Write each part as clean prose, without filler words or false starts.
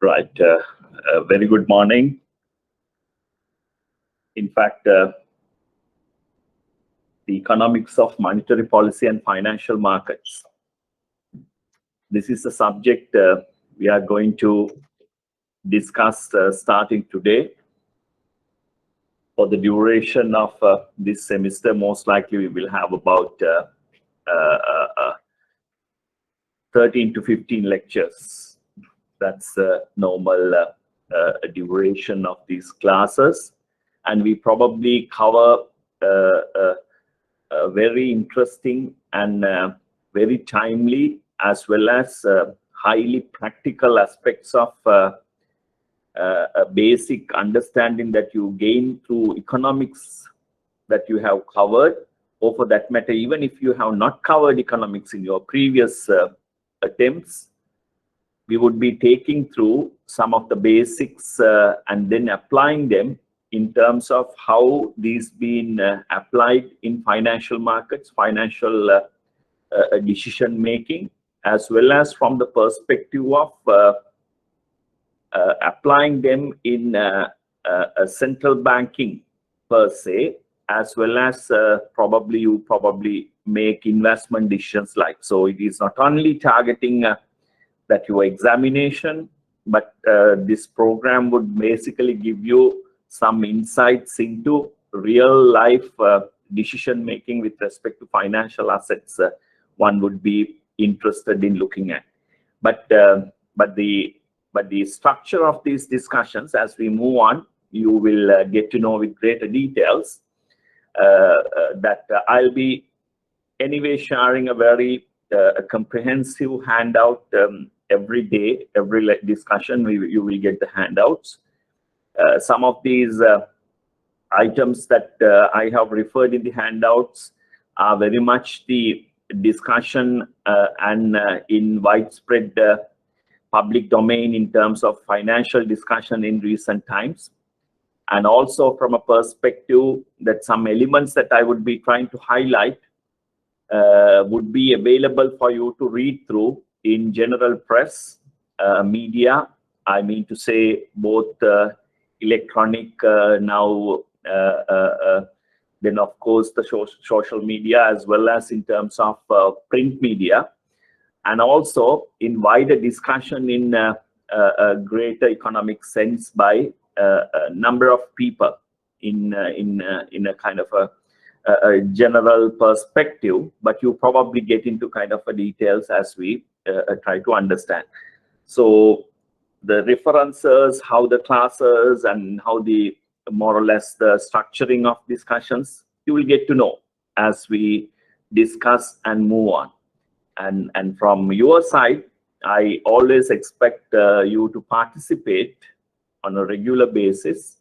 Right. Very good morning. In fact, the economics of monetary policy and financial markets. This is a subject we are going to discuss starting today. For the duration of this semester, most likely we will have about 13 to 15 lectures. That's the normal duration of these classes. And we probably cover very interesting and very timely as well as highly practical aspects of a basic understanding that you gain through economics that you have covered, or for that matter, even if you have not covered economics in your previous attempts, we would be taking through some of the basics and then applying them in terms of how these been applied in financial markets, financial decision making, as well as from the perspective of applying them in a central banking per se, as well as you probably make investment decisions like. So it is not only targeting that your examination, but this program would basically give you some insights into real life decision making with respect to financial assets one would be interested in looking at. But the structure of these discussions, as we move on, you will get to know with greater details that I'll be anyway sharing a very comprehensive handout every day, every discussion. You will get the handouts. Some of these items that I have referred in the handouts are very much the discussion and in widespread public domain in terms of financial discussion in recent times, and also from a perspective that some elements that I would be trying to highlight would be available for you to read through in general press, media. I mean to say both electronic now, then of course the social media, as well as in terms of print media, and also in wider discussion in a greater economic sense by a number of people in a kind of a general perspective, but you probably get into kind of a details as we try to understand. So the references, how the classes, and how the more or less the structuring of discussions, you will get to know as we discuss and move on. And from your side, I always expect you to participate on a regular basis,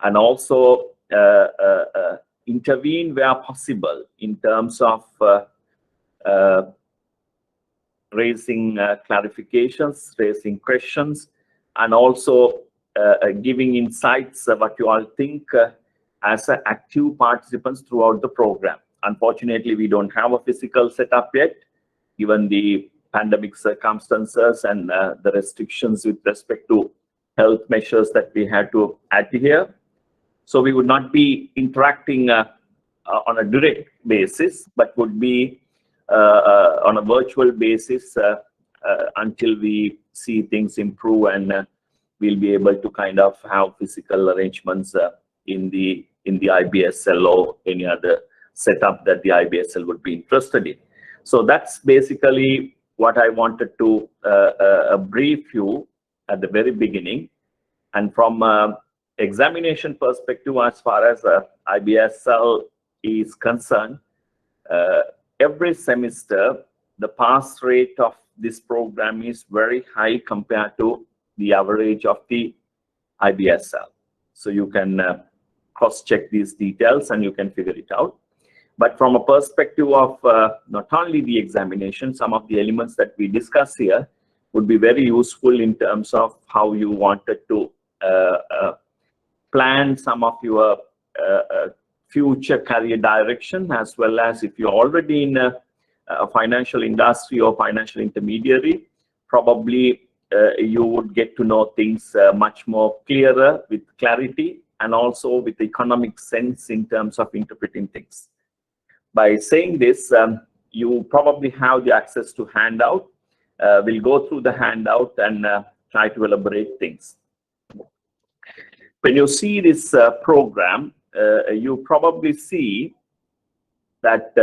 and also intervene where possible in terms of raising clarifications, raising questions, and also giving insights of what you all think as active participants throughout the program. Unfortunately, we don't have a physical setup yet, given the pandemic circumstances and the restrictions with respect to health measures that we had to adhere. So we would not be interacting on a direct basis, but would be on a virtual basis until we see things improve, and we'll be able to kind of have physical arrangements in the IBSL or any other setup that the IBSL would be interested in. So that's basically what I wanted to brief you at the very beginning. And from examination perspective, as far as IBSL is concerned, every semester the pass rate of this program is very high compared to the average of the IBSL. So you can cross-check these details and you can figure it out. But from a perspective of not only the examination, some of the elements that we discuss here would be very useful in terms of how you wanted to plan some of your future career direction, as well as if you're already in a financial industry or financial intermediary, probably you would get to know things much more clearer, with clarity, and also with economic sense in terms of interpreting things. By saying this, you probably have the access to handout. We'll go through the handout and try to elaborate things. When you see this program, you probably see that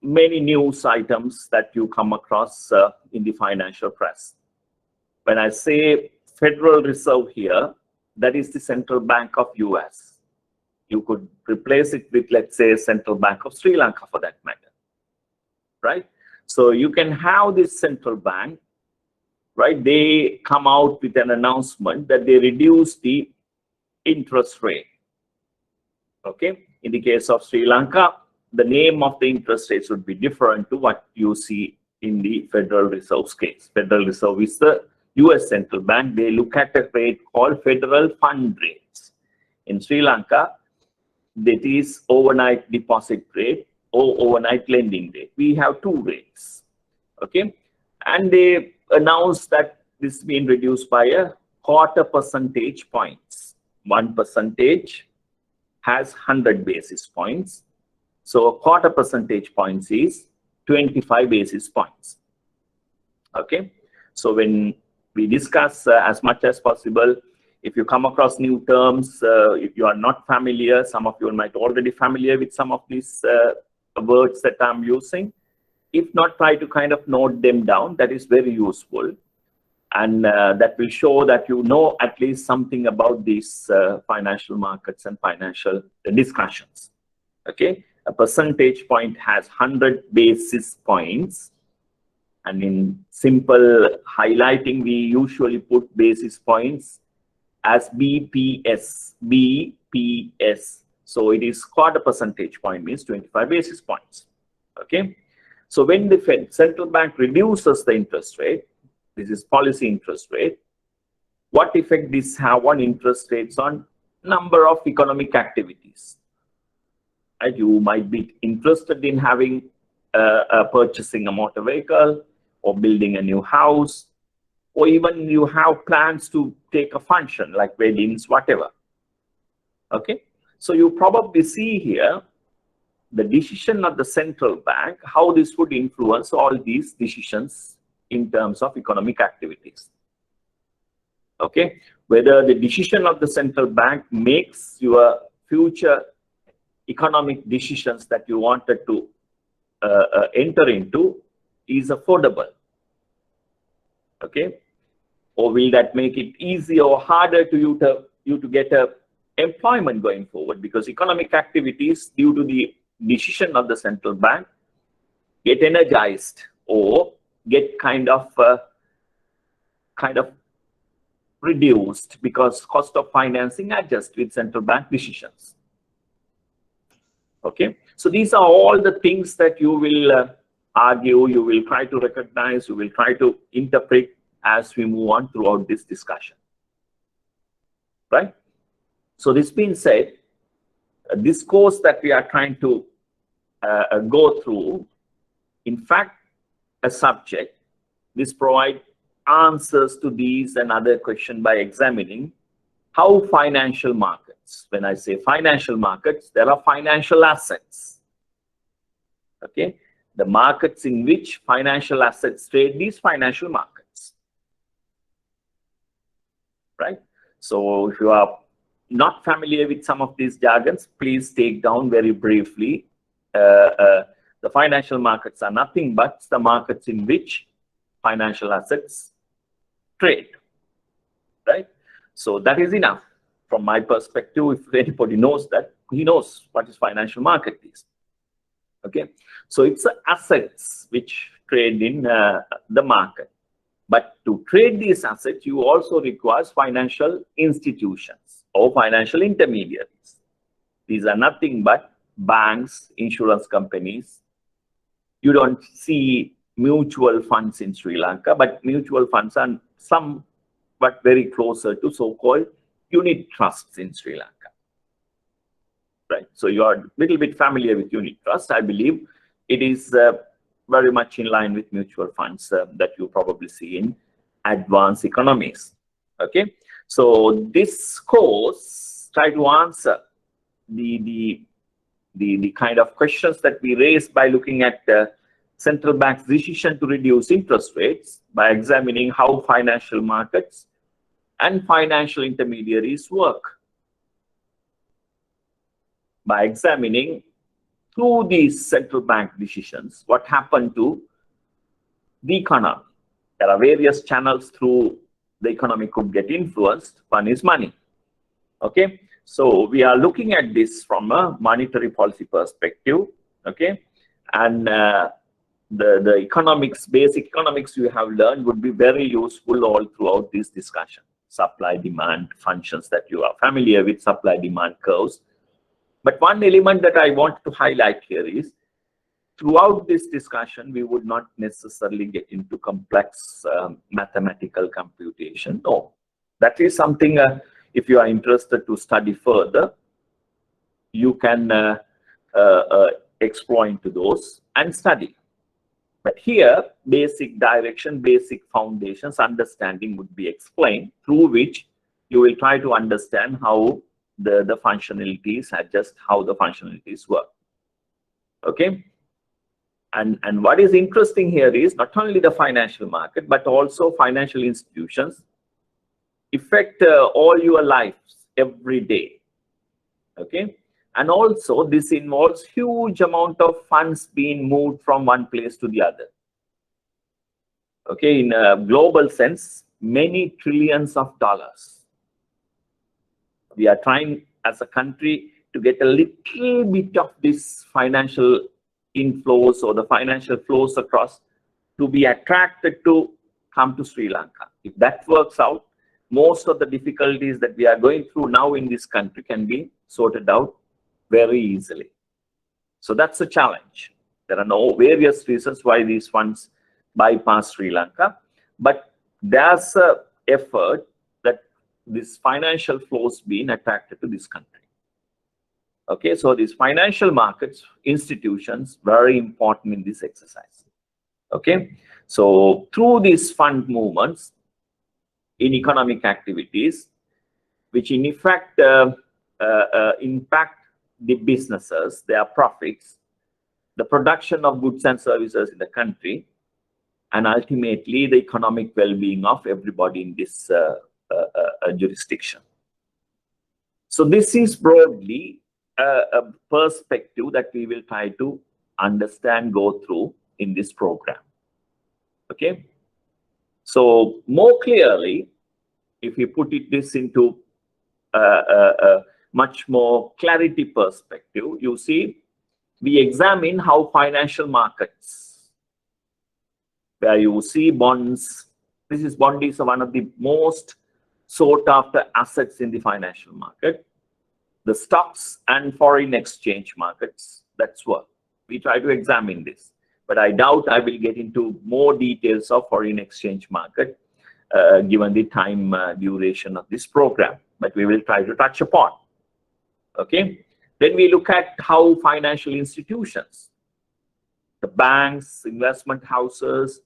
many news items that you come across in the financial press. When I say Federal Reserve here, that is the Central Bank of US. You could replace it with, let's say, Central Bank of Sri Lanka for that matter, right? So you can have this central bank, right? They come out with an announcement that they reduce the interest rate, okay? In the case of Sri Lanka, the name of the interest rates would be different to what you see in the Federal Reserve's case. Federal Reserve is the US Central Bank. They look at a rate called Federal Fund Rates. In Sri Lanka, that is overnight deposit rate or overnight lending rate. We have two rates, okay? And they announced that this is being reduced by a 1/4 percentage points. 1% has 100 basis points. So 1/4 percentage points is 25 basis points. Okay, so when we discuss as much as possible, if you come across new terms, if you are not familiar, some of you might already familiar with some of these words that I'm using. If not, try to kind of note them down. That is very useful. And that will show that you know at least something about these financial markets and financial discussions. Okay, a percentage point has 100 basis points. And in simple highlighting, we usually put basis points as BPS, BPS. So it is 1/4 percentage point means 25 basis points. Okay, so when the central bank reduces the interest rate, this is policy interest rate, what effect this have on interest rates on number of economic activities? Right? You might be interested in having purchasing a motor vehicle or building a new house, or even you have plans to take a function like weddings, whatever. Okay, so you probably see here the decision of the central bank, how this would influence all these decisions in terms of economic activities. Okay, whether the decision of the central bank makes your future economic decisions that you wanted to enter into is affordable. Okay, or will that make it easier or harder to you to get a employment going forward, because economic activities due to the decision of the central bank get energized or get kind of reduced because cost of financing adjusts with central bank decisions. Okay, so these are all the things that you will argue, you will try to recognize, you will try to interpret as we move on throughout this discussion, right? So this being said, this course that we are trying to go through, in fact, a subject, this provides answers to these and other questions by examining how financial markets, when I say financial markets, there are financial assets. Okay, the markets in which financial assets trade, these financial markets, right? So if you are not familiar with some of these jargons, please take down very briefly. The financial markets are nothing but the markets in which financial assets trade, right? So that is enough from my perspective. If anybody knows that, he knows what is financial market is. Okay, so it's assets which trade in the market. But to trade these assets, you also require financial institutions or financial intermediaries. These are nothing but banks, insurance companies. You don't see mutual funds in Sri Lanka, but mutual funds are somewhat very closer to so-called unit trusts in Sri Lanka. Right? So you are a little bit familiar with unit trust. I believe it is very much in line with mutual funds that you probably see in advanced economies. Okay, so this course try to answer the kind of questions that we raised by looking at the central bank's decision to reduce interest rates, by examining how financial markets and financial intermediaries work, by examining through these central bank decisions what happened to the economy. There are various channels through the economy could get influenced. One is money. Okay, so we are looking at this from a monetary policy perspective. Okay, and the economics, basic economics you have learned would be very useful all throughout this discussion. Supply demand functions that you are familiar with, supply demand curves. But one element that I want to highlight here is, throughout this discussion, we would not necessarily get into complex mathematical computation. No, that is something, if you are interested to study further, you can explore into those and study. But here, basic direction, basic foundations, understanding would be explained, through which you will try to understand how the functionalities are, just how the functionalities work. Okay. And what is interesting here is not only the financial market, but also financial institutions affect all your lives every day. Okay. And also this involves huge amount of funds being moved from one place to the other. Okay. In a global sense, many trillions of dollars. We are trying as a country to get a little bit of this financial inflows or the financial flows across to be attracted to come to Sri Lanka. If that works out, most of the difficulties that we are going through now in this country can be sorted out very easily. So that's a challenge. There are various reasons why these funds bypass Sri Lanka, but there's an effort that this financial flows being attracted to this country. Okay, so these financial markets, institutions, very important in this exercise. Okay, so through these fund movements in economic activities, which in effect impact the businesses, their profits, the production of goods and services in the country, and ultimately the economic well-being of everybody in this jurisdiction. So this is broadly a perspective that we will try to understand, go through in this program. Okay, so more clearly, if we put this into a much more clarity perspective, you see, we examine how financial markets, where you see bonds, bond is one of the most sought after assets in the financial market, the stocks and foreign exchange markets. That's what we try to examine this. But I doubt I will get into more details of foreign exchange market given the time duration of this program, but we will try to touch upon. Okay, then we look at how financial institutions, the banks, investment houses,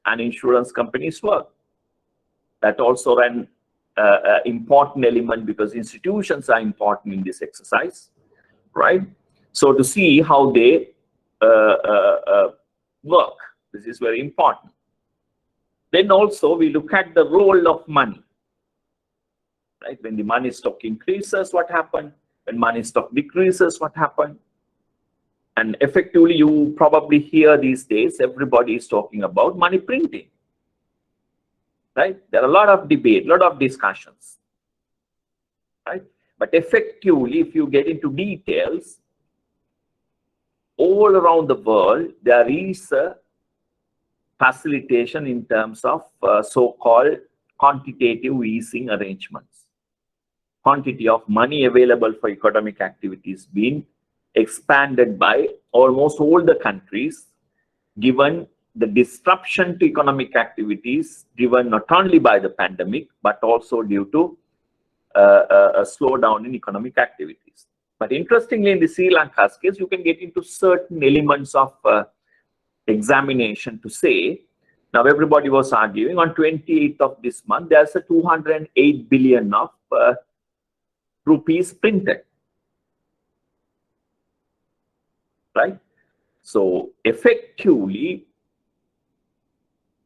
and insurance companies work. That also an important element, because institutions are important in this exercise, right? So to see how they work, this is very important. Then also we look at the role of money, right? When the money stock increases, what happened? When money stock decreases, what happened? And effectively, you probably hear these days, everybody is talking about money printing, right? There are a lot of debate, a lot of discussions, right? But effectively, if you get into details, all around the world, there is a facilitation in terms of so-called quantitative easing arrangements. Quantity of money available for economic activities being expanded by almost all the countries, given the disruption to economic activities driven not only by the pandemic, but also due to a slowdown in economic activities. But interestingly, in the Sri Lanka's case, you can get into certain elements of examination to say Now everybody was arguing on 28th of this month, there's a 208 billion of rupees printed, right? So effectively,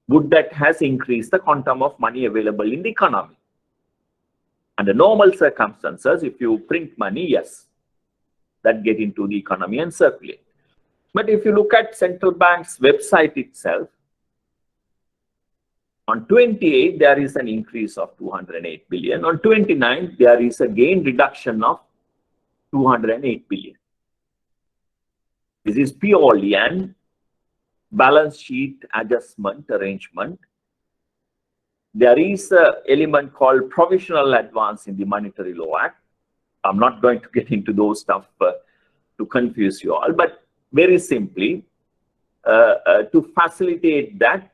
would that has increased the quantum of money available in the economy. Under normal circumstances, if you print money, yes, that get into the economy and circulate. But if you look at central bank's website itself, on 28, there is an increase of 208 billion. On 29, there is a gain reduction of 208 billion. This is purely an balance sheet adjustment arrangement. There is an element called provisional advance in the Monetary Law Act. I'm not going to get into those stuff to confuse you all, but very simply, to facilitate that,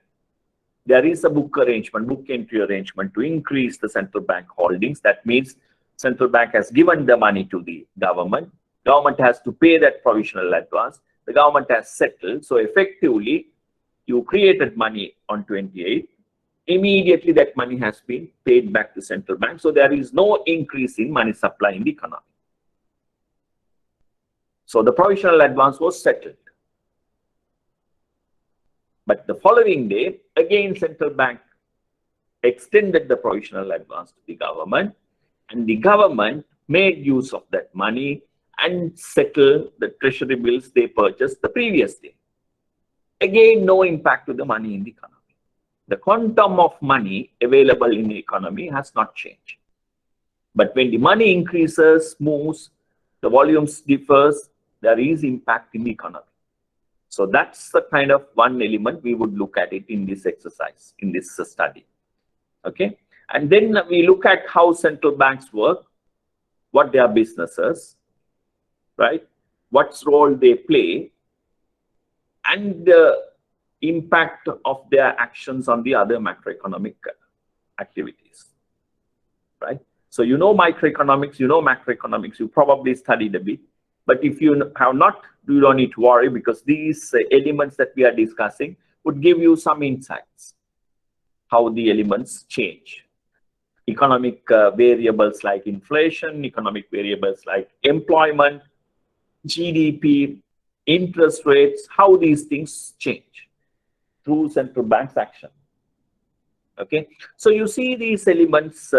there is a book entry arrangement to increase the central bank holdings. That means central bank has given the money to the government. Government has to pay that provisional advance. The government has settled. So effectively, you created money on 28. Immediately, that money has been paid back to central bank. So there is no increase in money supply in the economy. So the provisional advance was settled. But the following day, again, central bank extended the provisional advance to the government, and the government made use of that money and settled the treasury bills they purchased the previous day. Again, no impact to the money in the economy. The quantum of money available in the economy has not changed. But when the money increases, moves, the volumes differs, there is impact in the economy. So that's the kind of one element we would look at it in this exercise, in this study. Okay. And then we look at how central banks work, what their businesses, right? What role they play, and the impact of their actions on the other macroeconomic activities, right? So you know microeconomics, you know macroeconomics, you probably studied a bit. But if you have not, you don't need to worry, because these elements that we are discussing would give you some insights, how the elements change. Economic variables like inflation, economic variables like employment, GDP, interest rates, how these things change through central bank's action. Okay, so you see these elements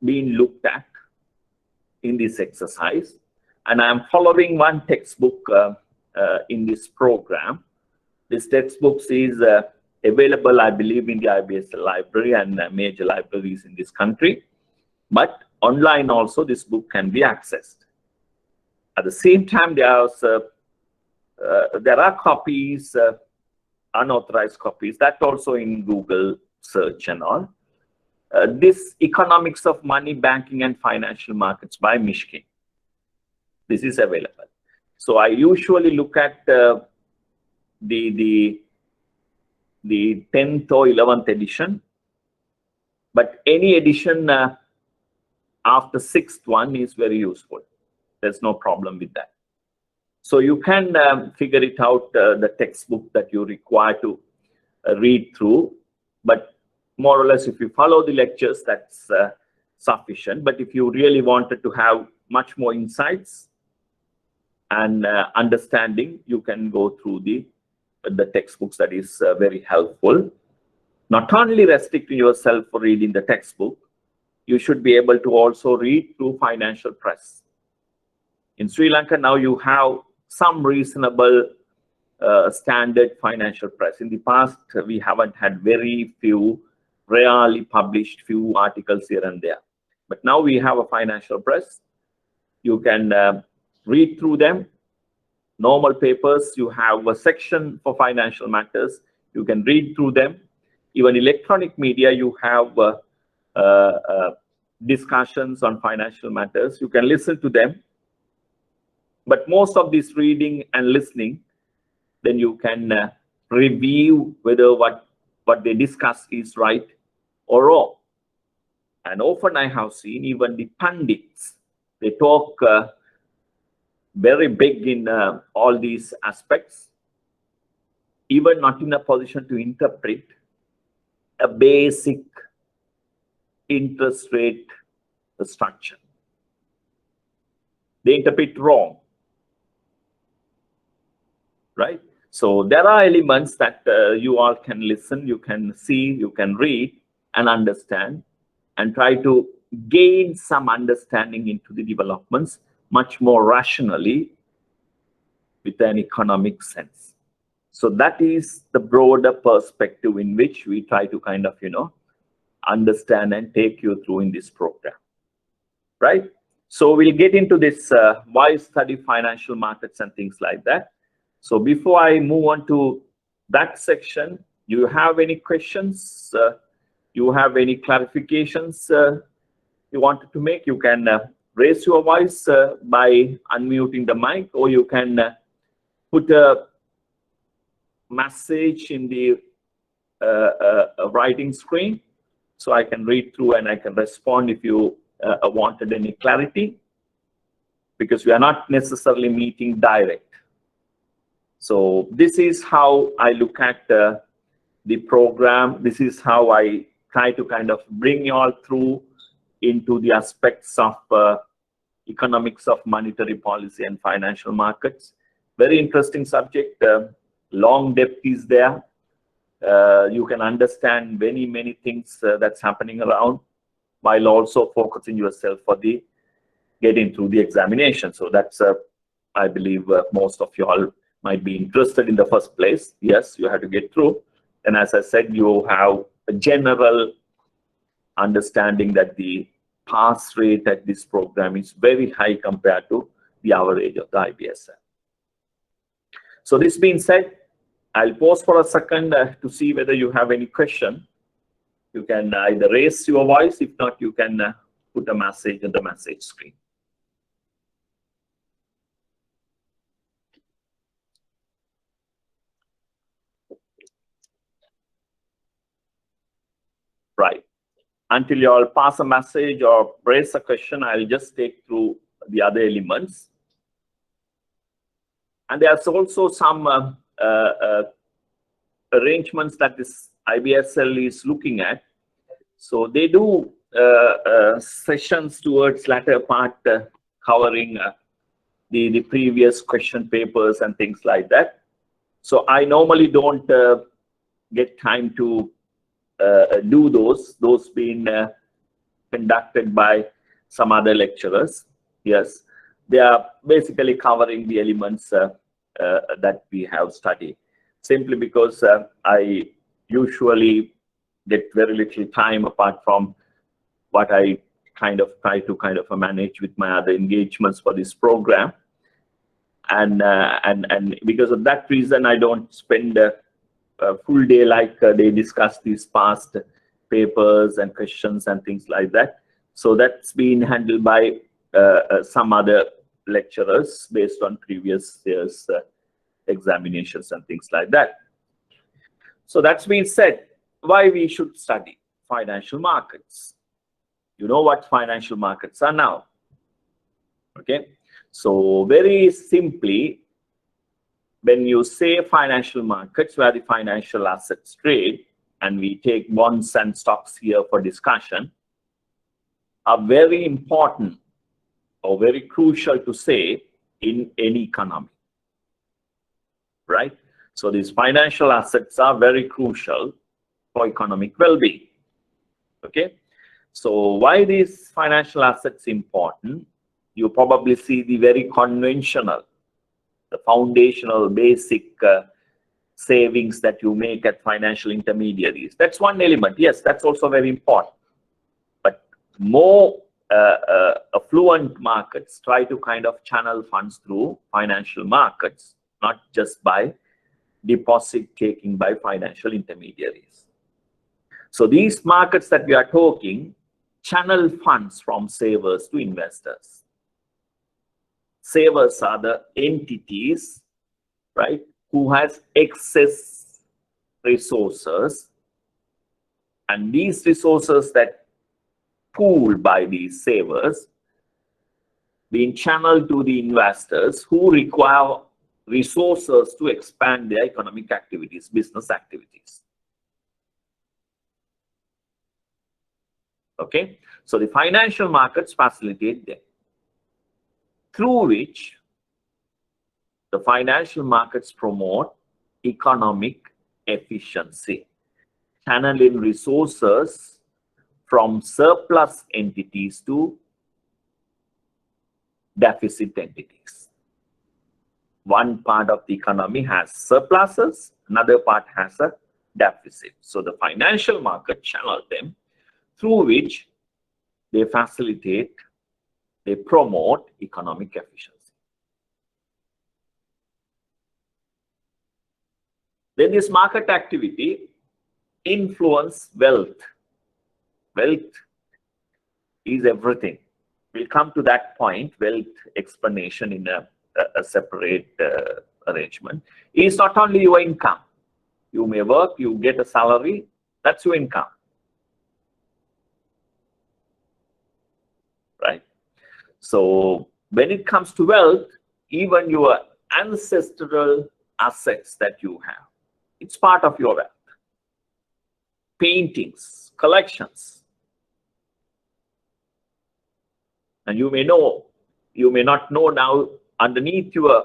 being looked at in this exercise. And I'm following one textbook in this program. This textbook is available, I believe, in the IBS library and major libraries in this country. But online also, this book can be accessed. At the same time, there are copies, unauthorized copies, that also in Google search and all. This Economics of Money, Banking and Financial Markets by Mishkin. This is available. So I usually look at the 10th or 11th edition, but any edition after 6th one is very useful. There's no problem with that. So you can figure it out, the textbook that you require to read through, but more or less if you follow the lectures, that's sufficient. But if you really wanted to have much more insights and understanding, you can go through the textbooks. That is very helpful. Not only restricting yourself for reading the textbook, you should be able to also read through financial press. In Sri Lanka now you have some reasonable standard financial press. In the past we haven't had very few, rarely published few articles here and there. But now we have a financial press. You can read through them. Normal papers, you have a section for financial matters. You can read through them. Even electronic media, you have discussions on financial matters. You can listen to them. But most of this reading and listening, then you can review whether what they discuss is right or wrong. And often I have seen even the pundits, they talk very big in all these aspects, even not in a position to interpret, a basic interest rate structure. They interpret wrong, right? So there are elements that you all can listen, you can see, you can read and understand, and try to gain some understanding into the developments much more rationally with an economic sense. So that is the broader perspective in which we try to kind of, understand and take you through in this program, right? So we'll get into this why study financial markets and things like that. So before I move on to that section, you have any questions? You have any clarifications you wanted to make? You can raise your voice by unmuting the mic, or you can put a message in the writing screen so I can read through and I can respond if you wanted any clarity, because we are not necessarily meeting direct. So this is how I look at the program. This is how I try to kind of bring you all through into the aspects of economics of monetary policy and financial markets. Very interesting subject. Long depth is there. You can understand many things that's happening around, while also focusing yourself for the getting through the examination. So that's I believe most of you all might be interested in the first place. Yes, you have to get through, and as I said, you have a general understanding that the pass rate at this program is very high compared to the average of the IBSL. So this being said, I'll pause for a second to see whether you have any question. You can either raise your voice, if not, you can put a message on the message screen. Right. Until you all pass a message or raise a question, I'll just take through the other elements. And there's also some arrangements that this IBSL is looking at. So they do sessions towards latter part covering the previous question papers and things like that. So I normally don't get time to do those being conducted by some other lecturers. Yes, they are basically covering the elements that we have studied, simply because I usually get very little time apart from what I kind of try to manage with my other engagements for this program, and because of that reason, I don't spend a full day like they discuss these past papers and questions and things like that. So that's been handled by some other lecturers based on previous years' examinations and things like that. So that's been said, why we should study financial markets. You know what financial markets are now. Okay, so very simply, when you say financial markets, where the financial assets trade, and we take bonds and stocks here for discussion, are very important or very crucial to say in any economy, right? So these financial assets are very crucial for economic well-being. Okay, so why these financial assets important? You probably see the very conventional, the foundational basic savings that you make at financial intermediaries. That's one element. Yes, that's also very important. But more affluent markets try to kind of channel funds through financial markets, not just by deposit taking by financial intermediaries. So these markets that we are talking channel funds from savers to investors. Savers are the entities, right, who has excess resources, and these resources that pooled by these savers being channeled to the investors who require resources to expand their economic activities, business activities. Okay, so the financial markets facilitate them, through which the financial markets promote economic efficiency, channeling resources from surplus entities to deficit entities. One part of the economy has surpluses, another part has a deficit. So the financial market channel them, through which they facilitate, they promote economic efficiency. Then this market activity influence wealth. Wealth is everything. We'll come to that point, wealth explanation in a separate arrangement. It's not only your income. You may work, you get a salary, that's your income. Right? So when it comes to wealth, even your ancestral assets that you have, it's part of your wealth. Paintings, collections. And you may know, you may not know now, underneath your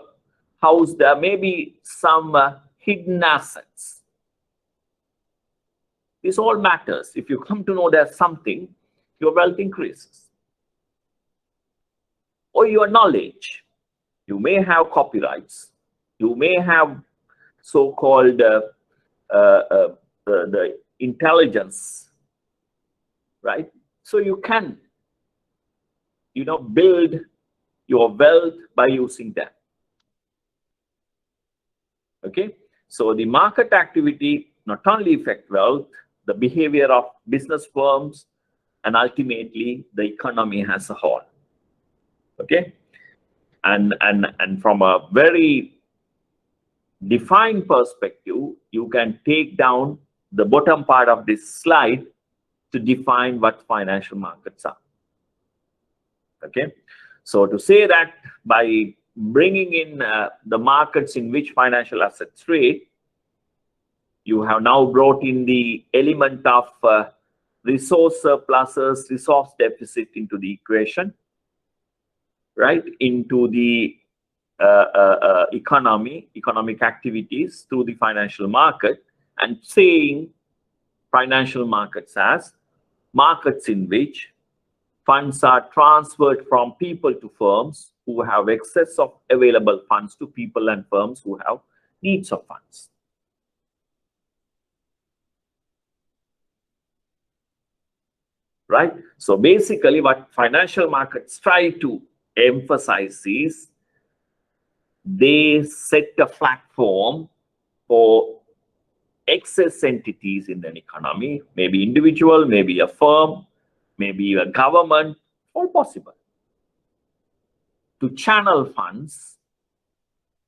house, there may be some hidden assets. This all matters. If you come to know there's something, your wealth increases. Or your knowledge. You may have copyrights. You may have so-called the intelligence, right? So you can, build your wealth by using them. Okay, so the market activity not only affect wealth, the behavior of business firms, and ultimately the economy as a whole. Okay, and from a very defined perspective, you can take down the bottom part of this slide to define what financial markets are. Okay, so to say that by bringing in the markets in which financial assets trade, you have now brought in the element of resource surpluses, resource deficit into the equation, right? Into the economic activities through the financial market, and saying financial markets as markets in which funds are transferred from people to firms who have excess of available funds to people and firms who have needs of funds. Right? So basically what financial markets try to emphasize is they set a platform for excess entities in an economy, maybe individual, maybe a firm, maybe a government, all possible, to channel funds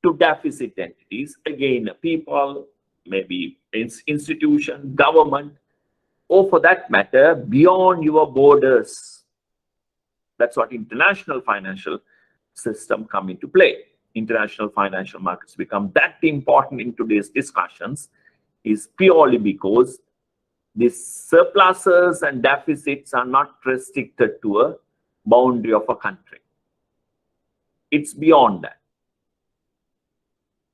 to deficit entities, again, people, maybe institution, government, or for that matter, beyond your borders. That's what international financial system come into play. International financial markets become that important in today's discussions is purely because these surpluses and deficits are not restricted to a boundary of a country. It's beyond that.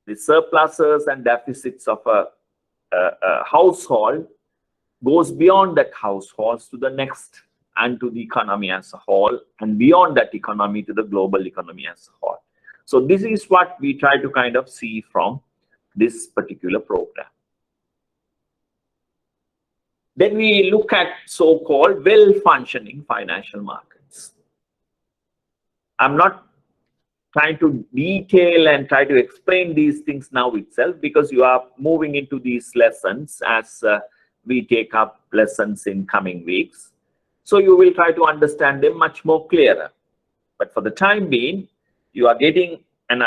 The surpluses and deficits of a household goes beyond that household to the next, and to the economy as a whole, and beyond that economy to the global economy as a whole. So this is what we try to kind of see from this particular program. Then we look at so-called well-functioning financial markets. I'm not trying to detail and try to explain these things now itself, because you are moving into these lessons as we take up lessons in coming weeks. So you will try to understand them much more clearer. But for the time being, you are getting an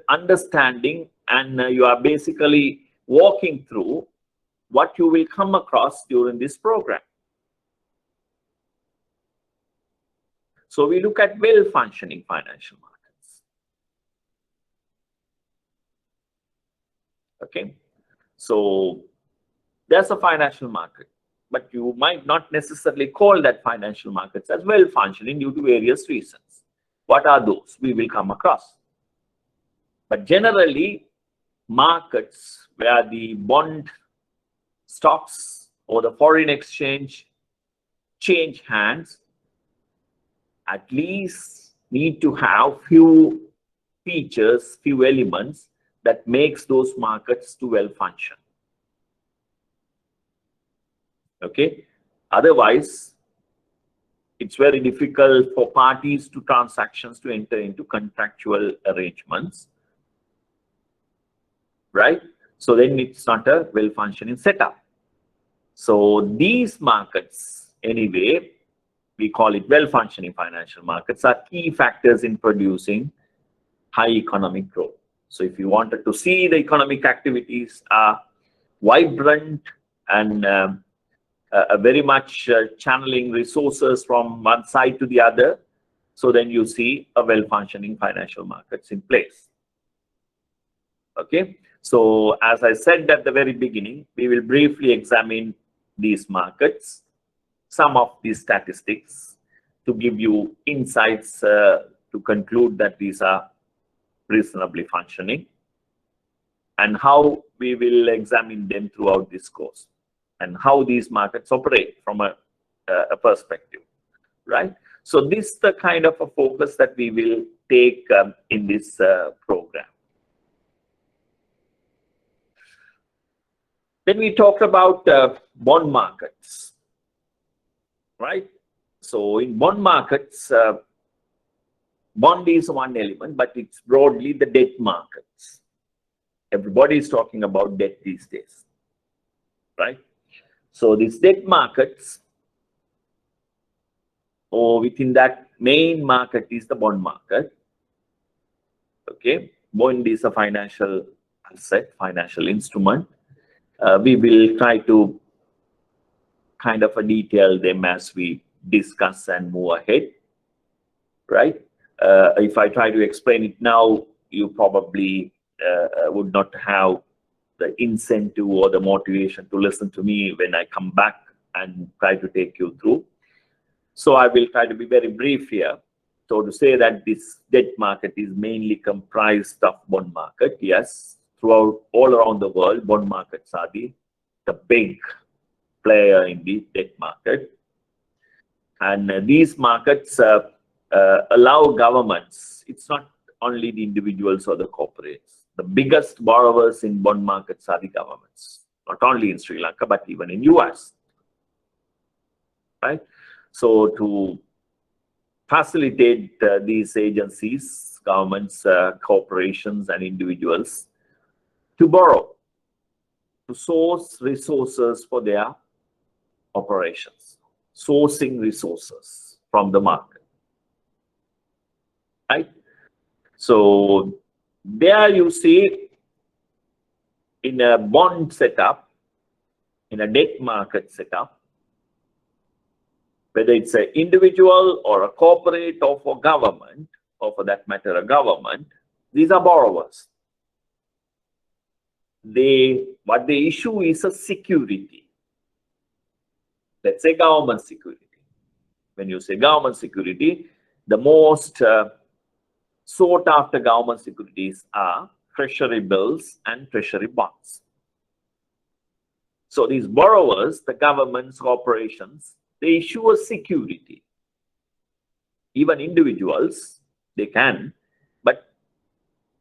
understanding, and you are basically walking through what you will come across during this program. So we look at well-functioning financial markets. Okay, so there's a financial market. but you might not necessarily call that financial markets as well functioning due to various reasons. What are those? We will come across. But generally, markets where the bond stocks or the foreign exchange change hands at least need to have few features, few elements that makes those markets to well function. Okay, otherwise it's very difficult for parties to transactions to enter into contractual arrangements, right? So then it's not a well functioning setup. So these markets, anyway, we call it well functioning financial markets, are key factors in producing high economic growth. So if you wanted to see the economic activities are vibrant and very much channeling resources from one side to the other, so then you see a well-functioning financial markets in place. Okay, so as I said at the very beginning, we will briefly examine these markets, some of these statistics to give you insights to conclude that these are reasonably functioning, and how we will examine them throughout this course, and how these markets operate from a perspective, right? So this is the kind of a focus that we will take in this program. Then we talked about bond markets, right? So in bond markets, bond is one element, but it's broadly the debt markets. Everybody is talking about debt these days, right? So these debt markets, or within that main market is the bond market. Okay, bond is a financial asset, financial instrument. We will try to kind of detail them as we discuss and move ahead, right? If I try to explain it now, you probably would not have the incentive or the motivation to listen to me when I come back and try to take you through. So I will try to be very brief here. So to say that this debt market is mainly comprised of bond market, yes, throughout all around the world, bond markets are the big player in the debt market. And these markets allow governments, it's not only the individuals or the corporates. The biggest borrowers in bond markets are the governments, not only in Sri Lanka, but even in US, right? So to facilitate these agencies, governments, corporations, and individuals to borrow, to source resources for their operations, sourcing resources from the market, right? So there you see, in a bond setup, in a debt market setup, whether it's an individual or a corporate or for government, or for that matter a government, these are borrowers. What they issue is a security. Let's say government security. When you say government security, the most sought after government securities are treasury bills and treasury bonds. So these borrowers, the governments, corporations, they issue a security. Even individuals, they can, but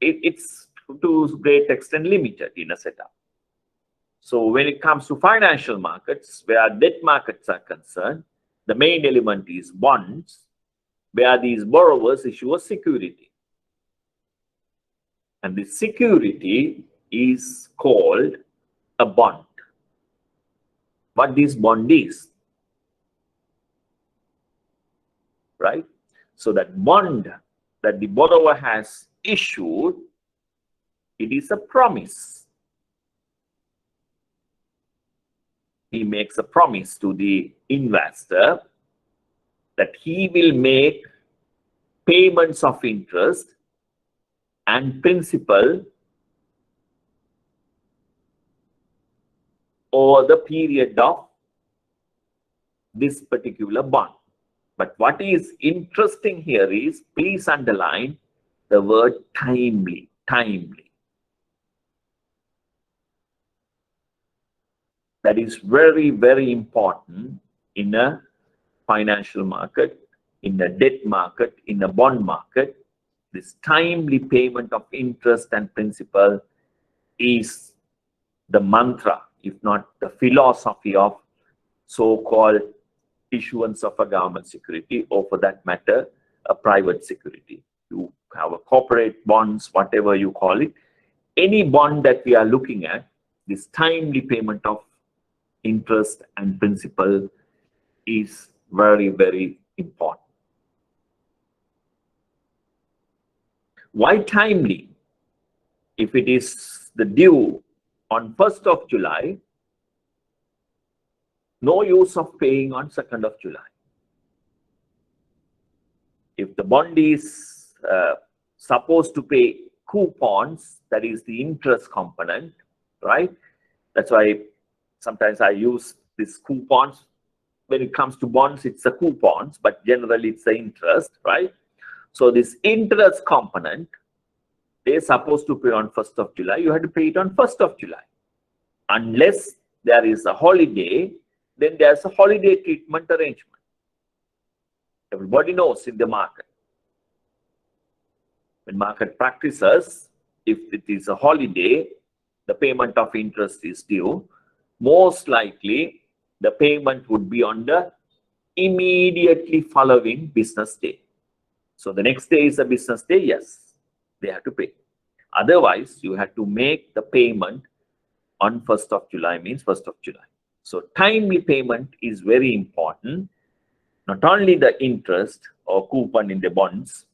it's to a great extent limited in a setup. So when it comes to financial markets, where debt markets are concerned, the main element is bonds, where these borrowers issue a security. And the security is called a bond. What this bond is, right? So that bond that the borrower has issued, it is a promise. He makes a promise to the investor that he will make payments of interest and principal over the period of this particular bond. But what is interesting here is, please underline the word timely, timely. That is very, very important in a financial market, in a debt market, in a bond market. This timely payment of interest and principal is the mantra, if not the philosophy of so-called issuance of a government security, or for that matter, a private security. You have a corporate bonds, whatever you call it. Any bond that we are looking at, this timely payment of interest and principal is very, very important. Why timely? If it is the due on 1st of July, no use of paying on 2nd of July. If the bond is supposed to pay coupons, that is the interest component, right? That's why sometimes I use these coupons. When it comes to bonds, it's the coupons, but generally it's the interest, right? So this interest component, they're supposed to pay on 1st of July. You have to pay it on 1st of July. Unless there is a holiday, then there's a holiday treatment arrangement. Everybody knows in the market. When market practices, if it is a holiday, the payment of interest is due. Most likely, the payment would be on the immediately following business day. So the next day is a business day, yes, they have to pay. Otherwise, you have to make the payment on 1st of July, means 1st of July. So timely payment is very important. Not only the interest or coupon in the bonds,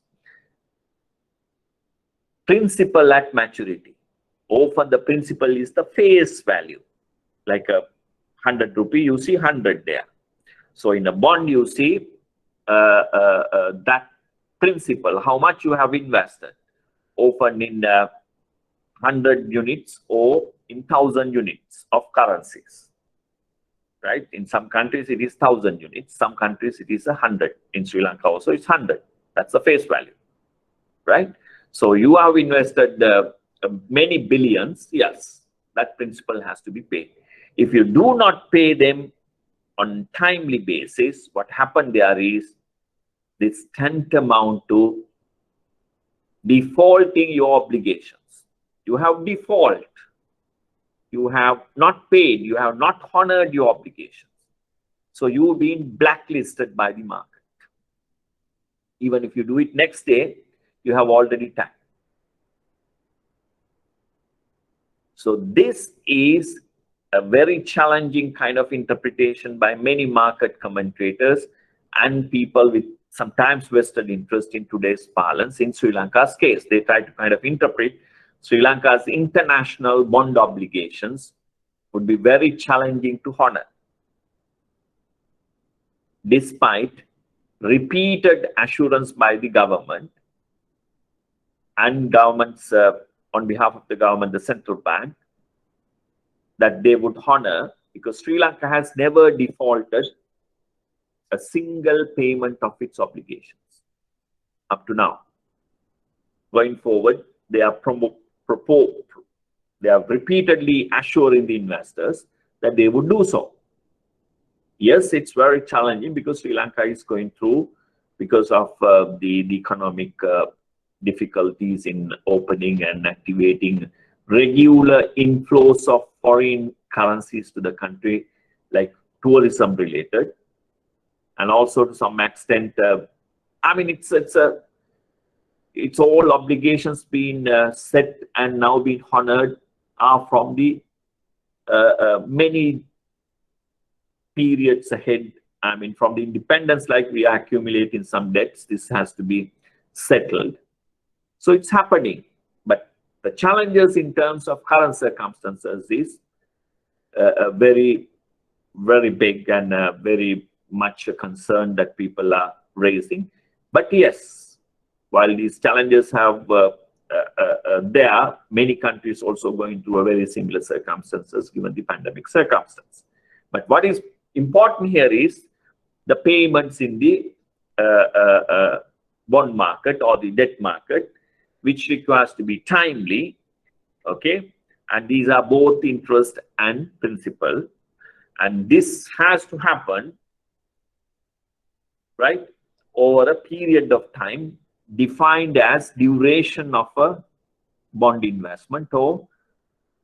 principal at maturity. Often the principal is the face value. Like a 100 rupee, you see 100 there. So in a bond, you see that principal, how much you have invested, often in 100 units or in 1,000 units of currencies. Right? In some countries, it is 1,000 units. Some countries, it is 100. In Sri Lanka also, it's 100. That's the face value. Right? So you have invested many billions. Yes, that principal has to be paid. If you do not pay them on timely basis, what happened there is this tantamount to defaulting your obligations. You have default. You have not paid, you have not honored your obligations. So you've been blacklisted by the market. Even if you do it next day, you have already tagged. So this is a very challenging kind of interpretation by many market commentators and people with sometimes vested interest in today's parlance. In Sri Lanka's case, they try to kind of interpret Sri Lanka's international bond obligations would be very challenging to honor. Despite repeated assurance by the government and governments, on behalf of the government, the central bank, that they would honor, because Sri Lanka has never defaulted a single payment of its obligations up to now. Going forward, they are repeatedly assuring the investors that they would do so. Yes, it's very challenging because Sri Lanka is going through, because of the economic difficulties in opening and activating regular inflows of foreign currencies to the country, like tourism related, and also to some extent, I mean, it's all obligations being set and now being honored are from the many periods ahead. I mean, from the independence, like we are accumulating some debts, this has to be settled. So it's happening. But the challenges in terms of current circumstances is very, very big and very much a concern that people are raising. But yes, while these challenges have there, many countries also going through a very similar circumstances given the pandemic circumstance. But what is important here is the payments in the bond market or the debt market, which requires to be timely, okay? And these are both interest and principal. And this has to happen, right, over a period of time defined as duration of a bond investment, or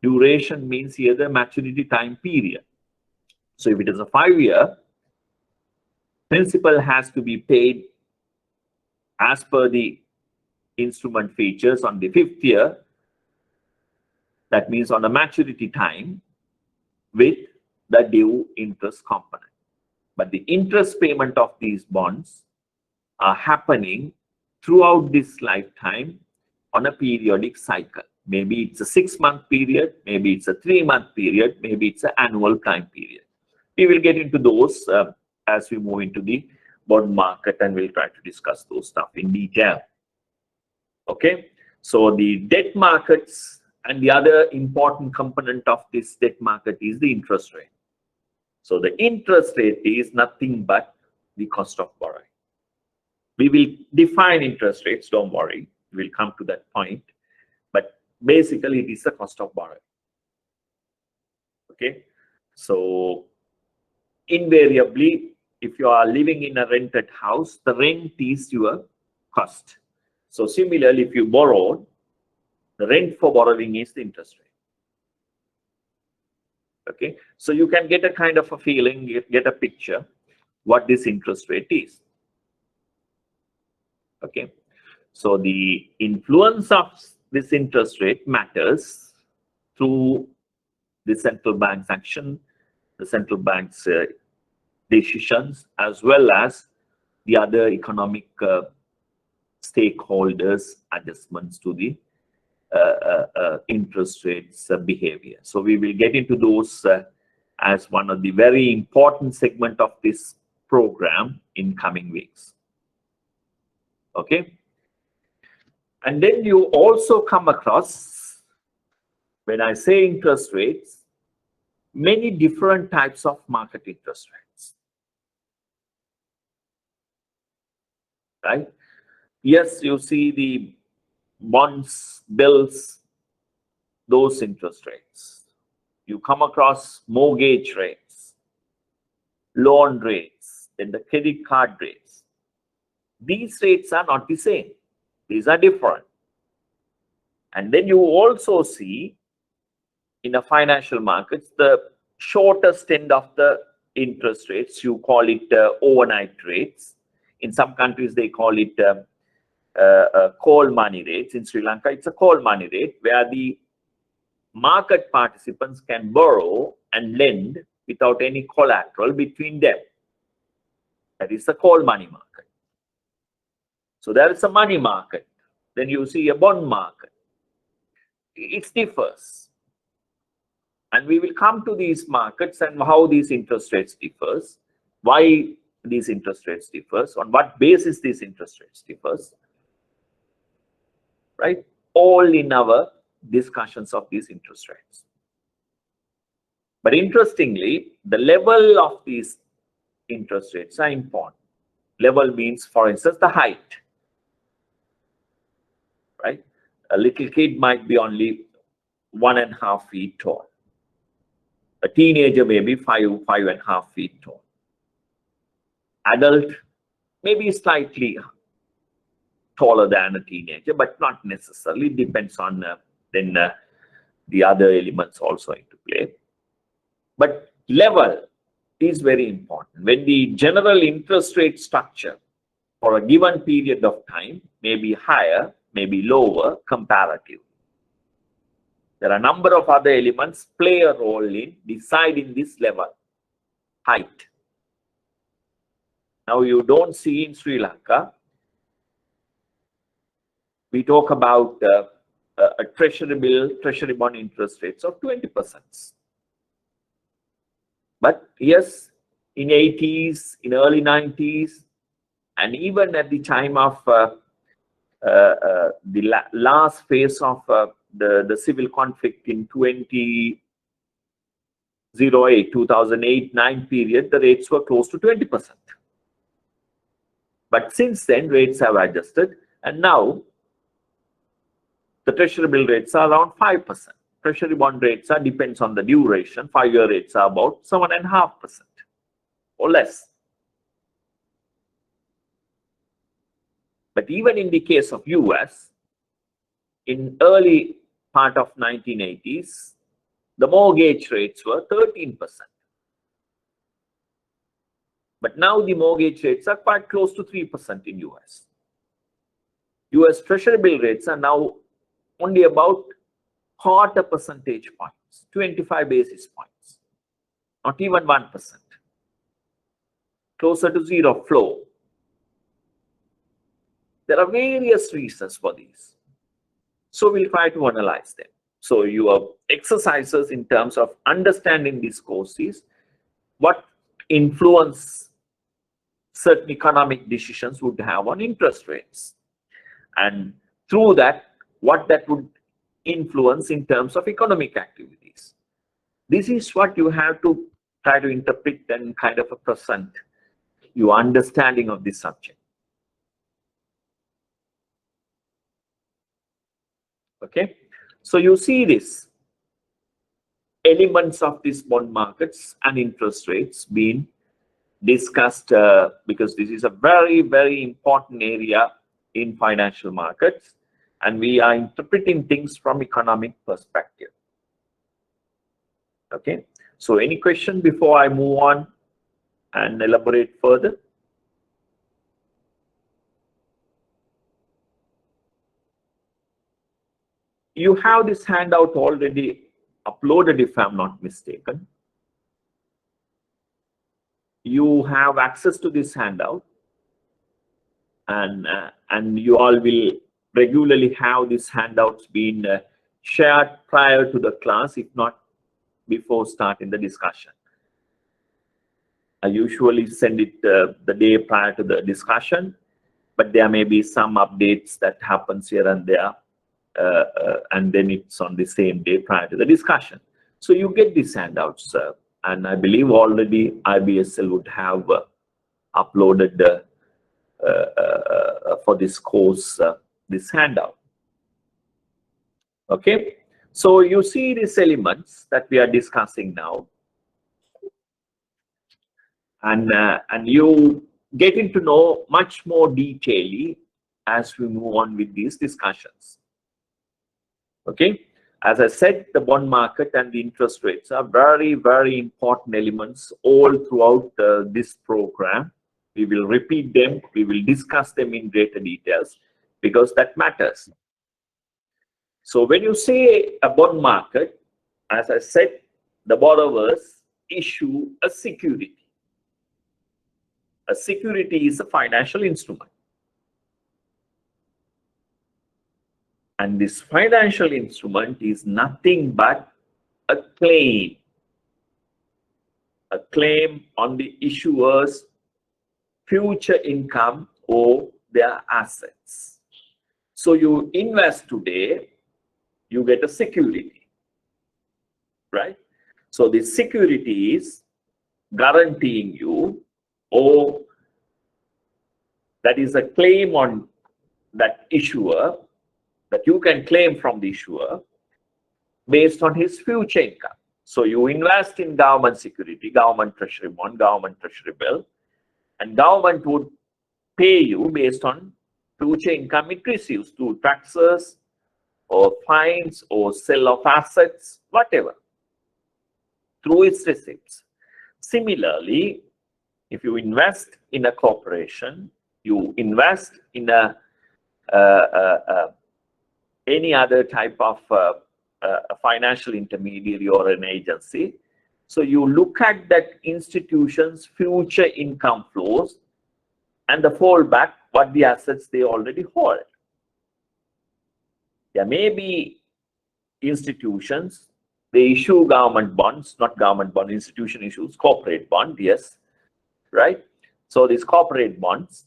duration means here the maturity time period. So if it is a 5-year, principal has to be paid as per the instrument features on the 5th year. That means on the maturity time with the due interest component. But the interest payment of these bonds are happening throughout this lifetime on a periodic cycle. Maybe it's a 6-month period, maybe it's a 3-month period, maybe it's an annual time period. We will get into those as we move into the bond market, and we'll try to discuss those stuff in detail. Okay, so the debt markets, and the other important component of this debt market is the interest rate. So the interest rate is nothing but the cost of borrowing. We will define interest rates, don't worry, we'll come to that point. But basically, it is the cost of borrowing. Okay, so invariably, if you are living in a rented house, the rent is your cost. So similarly, if you borrow, the rent for borrowing is the interest rate. Okay, so you can get a kind of a feeling, get a picture what this interest rate is. Okay, so the influence of this interest rate matters through the central bank's action, the central bank's decisions, as well as the other economic stakeholders' adjustments to the interest rates behavior. So we will get into those as one of the very important segment of this program in coming weeks. Okay, and then you also come across, when I say interest rates, many different types of market interest rates, right? Yes, you see the bonds, bills, those interest rates. You come across mortgage rates, loan rates, then the credit card rates. These rates are not the same. These are different. And then you also see in the financial markets, the shortest end of the interest rates, you call it overnight rates. In some countries, they call it call money rates. In Sri Lanka, it's a call money rate where the market participants can borrow and lend without any collateral between them. That is the call money market. So there is a money market. Then you see a bond market. It differs. And we will come to these markets and how these interest rates differs, why these interest rates differs, on what basis these interest rates differs, right? All in our discussions of these interest rates. But interestingly, the level of these interest rates are important. Level means, for instance, the height, right? A little kid might be only 1.5 feet tall. A teenager may be 5.5 feet tall. Adult maybe slightly taller than a teenager, but not necessarily. Depends on then the other elements also into play. But level is very important. When the general interest rate structure for a given period of time may be higher, may be lower comparative. There are a number of other elements play a role in deciding this level, height. Now you don't see in Sri Lanka, we talk about a treasury bill, treasury bond interest rates of 20%. But yes, in 80s, in early 90s, and even at the time of the last phase of the civil conflict in 2008-9 period, the rates were close to 20%. But since then, rates have adjusted, and now the treasury bill rates are around 5%. Treasury bond rates are depends on the duration. 5-year rates are about 7.5% or less. But even in the case of US, in early part of 1980s, the mortgage rates were 13%. But now the mortgage rates are quite close to 3% in US. US treasury bill rates are now only about 0.25 percentage points, 25 basis points, not even 1%, closer to zero flow. There are various reasons for these. So we'll try to analyze them. So your exercises in terms of understanding these courses, what influence certain economic decisions would have on interest rates. And through that, what that would influence in terms of economic activities. This is what you have to try to interpret and kind of present your understanding of this subject. Okay, so you see this elements of these bond markets and interest rates being discussed because this is a very, very important area in financial markets, and we are interpreting things from economic perspective. Okay, so any question before I move on and elaborate further? You have this handout already uploaded, if I'm not mistaken. You have access to this handout, and you all will regularly have these handouts being shared prior to the class, if not before starting the discussion. I usually send it the day prior to the discussion, but there may be some updates that happens here and there, and then it's on the same day prior to the discussion. So you get these handouts, and I believe already IBSL would have uploaded for this course this handout. Okay, so you see these elements that we are discussing now, and you getting to know much more detailedly as we move on with these discussions. Okay, as I said, the bond market and the interest rates are very, very important elements all throughout this program. We will repeat them, we will discuss them in greater details because that matters. So when you say a bond market, as I said, the borrowers issue a security. A security is a financial instrument. And this financial instrument is nothing but a claim on the issuer's future income or their assets. So you invest today, you get a security, right? So the security is guaranteeing you, or that is a claim on that issuer, that you can claim from the issuer based on his future income. So you invest in government security, government treasury bond, government treasury bill, and government would pay you based on future income it receives through taxes or fines or sale of assets, whatever, through its receipts. Similarly, if you invest in a corporation, you invest in any other type of a financial intermediary or an agency. So you look at that institution's future income flows and the fallback, what the assets they already hold. There may be institutions, they issue government bonds, not government bond, institution issues corporate bond, yes, right? So these corporate bonds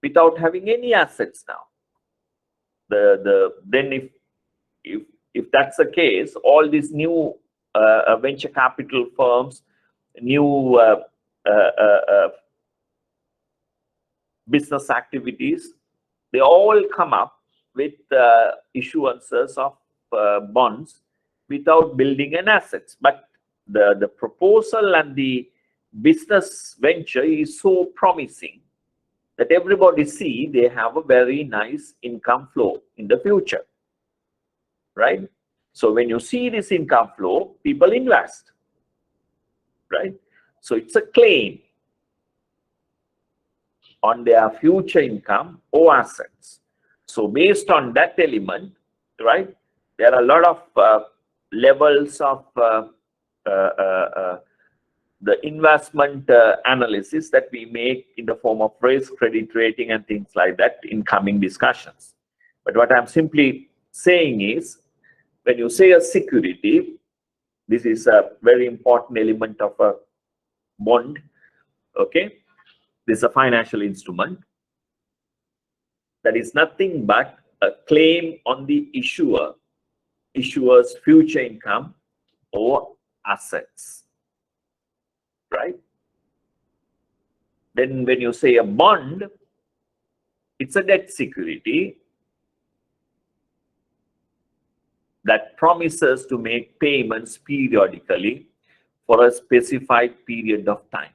without having any assets now. Then if that's the case, all these new venture capital firms, new business activities, they all come up with issuances of bonds without building an assets. But the proposal and the business venture is so promising that everybody see they have a very nice income flow in the future, right? So when you see this income flow, people invest, right? So it's a claim on their future income or assets. So based on that element, right, there are a lot of levels of the investment analysis that we make in the form of risk, credit rating, and things like that in coming discussions. But what I'm simply saying is, when you say a security, this is a very important element of a bond, okay? This is a financial instrument that is nothing but a claim on the issuer's future income or assets, right? Then when you say a bond, it's a debt security that promises to make payments periodically for a specified period of time.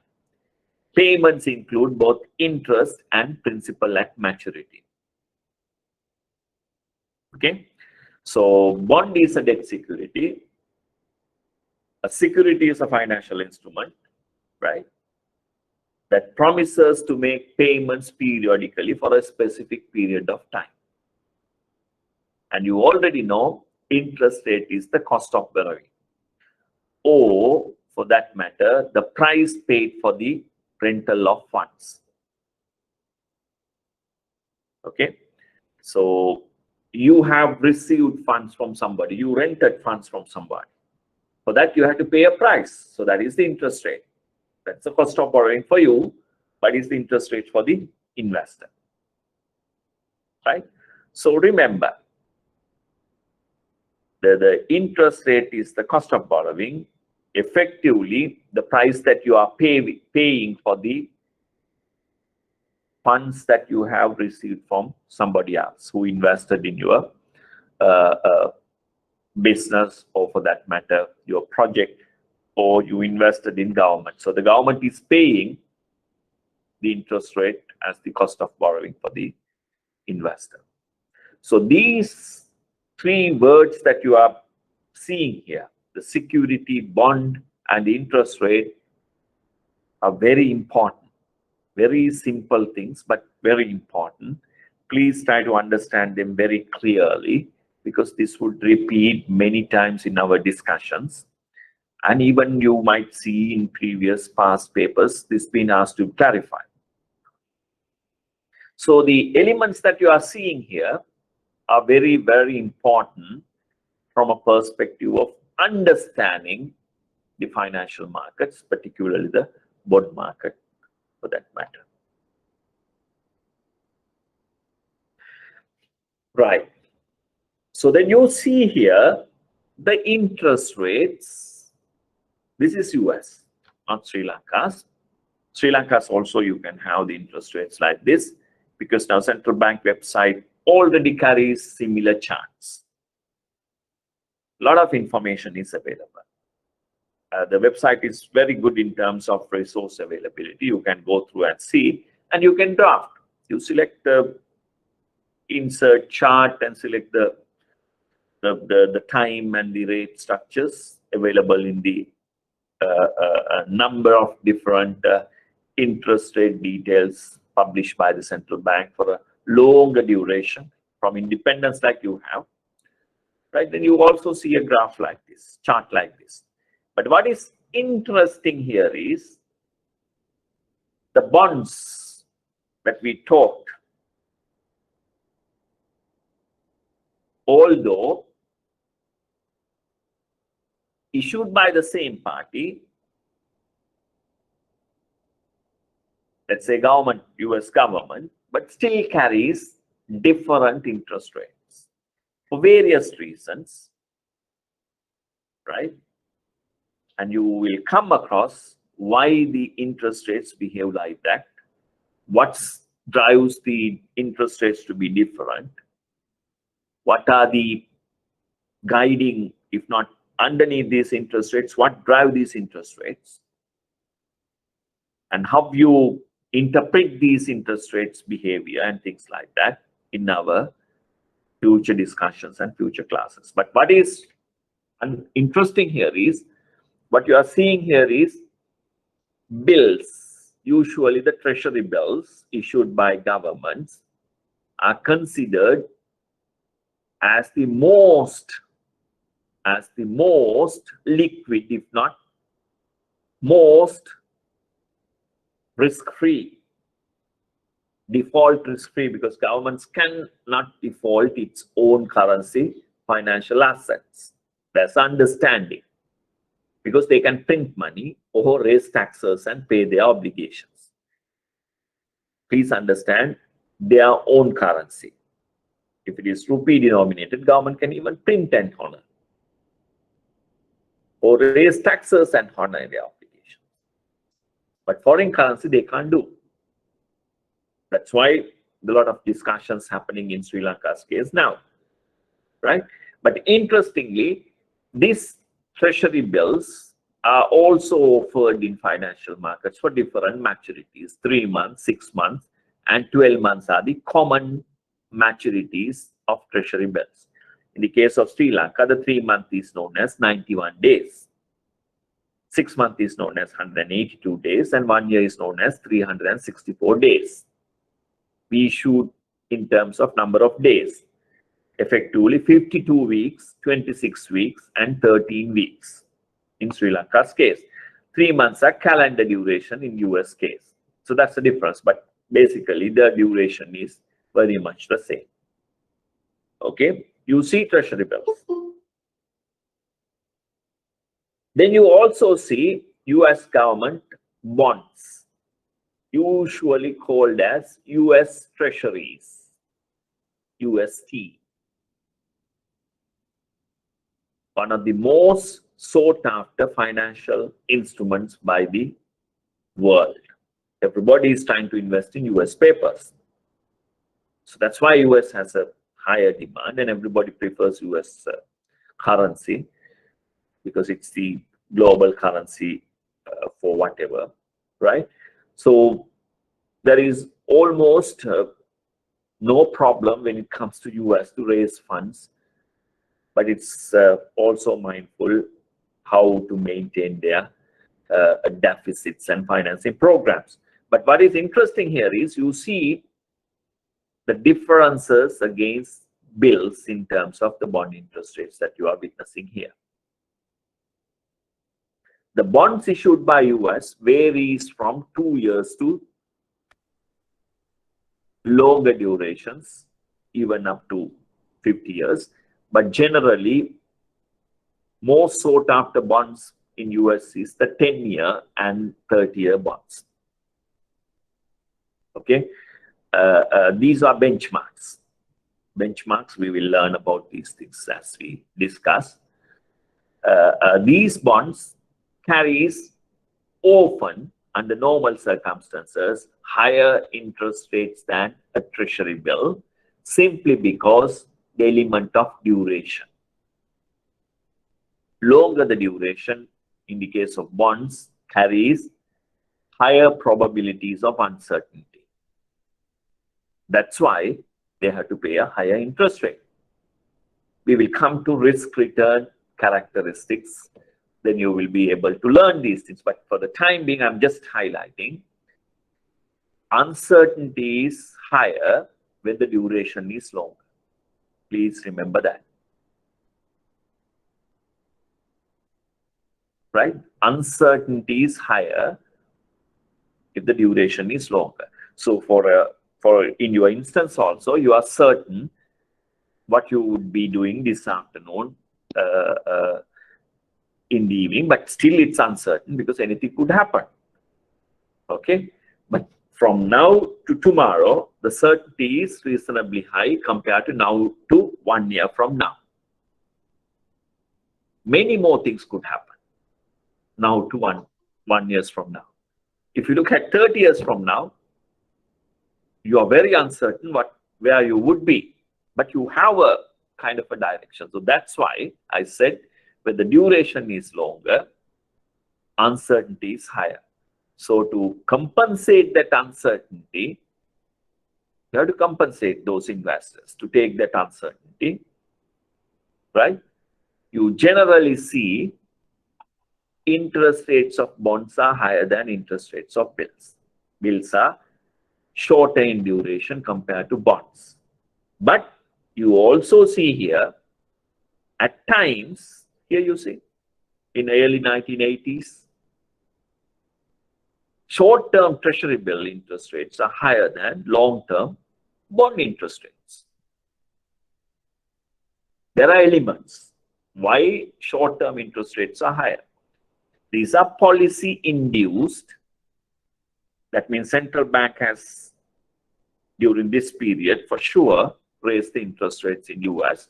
Payments include both interest and principal at maturity. Okay, so bond is a debt security. A security is a financial instrument, right, that promises to make payments periodically for a specific period of time. And you already know interest rate is the cost of borrowing, or for that matter, the price paid for the rental of funds. Okay, so you have received funds from somebody, you rented funds from somebody. For that, you have to pay a price. So that is the interest rate. That's the cost of borrowing for you, but it's the interest rate for the investor, right? So remember, the interest rate is the cost of borrowing, effectively the price that you are paying for the funds that you have received from somebody else who invested in your business, or for that matter, your project, or you invested in government. So the government is paying the interest rate as the cost of borrowing for the investor. So these three words that you are seeing here, the security, bond, and the interest rate, are very important. Very simple things, but very important. Please try to understand them very clearly, because this would repeat many times in our discussions. And even you might see in previous past papers, this been asked to clarify. So the elements that you are seeing here are very, very important from a perspective of understanding the financial markets, particularly the bond market for that matter. Right. So then you see here the interest rates. This is US, not Sri Lanka's. Sri Lanka's also you can have the interest rates like this, because now central bank website already carries similar charts. A lot of information is available. The website is very good in terms of resource availability. You can go through and see, and you can draft. You select the insert chart and select the time and the rate structures available in the number of different interest rate details published by the central bank for a longer duration from independence like you have, right? Then you also see a graph like this, chart like this. But what is interesting here is the bonds that we talked, although issued by the same party, let's say government, US government, but still carries different interest rates for various reasons, right? And you will come across why the interest rates behave like that, what's drives the interest rates to be different? What are the guiding, if not underneath these interest rates, what drive these interest rates? And how you interpret these interest rates behavior and things like that in our future discussions and future classes. But what is interesting here is, what you are seeing here is bills. Usually the treasury bills issued by governments are considered as the most liquid, if not most risk-free, default risk-free, because governments cannot default its own currency financial assets. That's understanding, because they can print money or raise taxes and pay their obligations. Please understand, their own currency. If it is rupee denominated, government can even print and honor, or raise taxes and honor their obligations. But foreign currency, they can't do. That's why a lot of discussions happening in Sri Lanka's case now, right? But interestingly, these treasury bills are also offered in financial markets for different maturities. 3 months, 6 months, and 12 months are the common maturities of treasury bills. In the case of Sri Lanka, the 3 month is known as 91 days. 6 month is known as 182 days, and 1 year is known as 364 days. We issued in terms of number of days, effectively 52 weeks, 26 weeks, and 13 weeks in Sri Lanka's case. 3 months are calendar duration in US case. So that's the difference, but basically the duration is very much the same. Okay, you see treasury bills. Then you also see US government bonds, usually called as US treasuries, UST. One of the most sought after financial instruments by the world. Everybody is trying to invest in US papers. So that's why US has a higher demand, and everybody prefers US currency, because it's the global currency for whatever, right? So there is almost no problem when it comes to US to raise funds, but it's also mindful how to maintain their deficits and financing programs. But what is interesting here is you see the differences against bills in terms of the bond interest rates that you are witnessing here. The bonds issued by US varies from 2 years to longer durations, even up to 50 years. But generally, most sought after bonds in US is the 10-year and 30-year bonds. Okay, these are benchmarks. Benchmarks, we will learn about these things as we discuss. These bonds carries often, under normal circumstances, higher interest rates than a treasury bill, simply because the element of duration. Longer the duration, in the case of bonds, carries higher probabilities of uncertainty. That's why they have to pay a higher interest rate. We will come to risk-return characteristics, then you will be able to learn these things. But for the time being, I'm just highlighting uncertainty is higher when the duration is longer. Please remember that. Right? Uncertainty is higher if the duration is longer. So for in your instance also, you are certain what you would be doing this afternoon in the evening, but still it's uncertain because anything could happen. Okay, but from now to tomorrow, the certainty is reasonably high compared to now to 1 year from now. Many more things could happen now to one years from now. If you look at 30 years from now, you are very uncertain where you would be, but you have a kind of a direction. So that's why I said when the duration is longer, uncertainty is higher. So to compensate that uncertainty, you have to compensate those investors to take that uncertainty, right? You generally see interest rates of bonds are higher than interest rates of bills. Bills are shorter in duration compared to bonds. But you also see here, at times, here you see, in early 1980s, short-term treasury bill interest rates are higher than long-term bond interest rates. There are elements why short-term interest rates are higher. These are policy-induced. That means central bank has, during this period, for sure, raised the interest rates in US,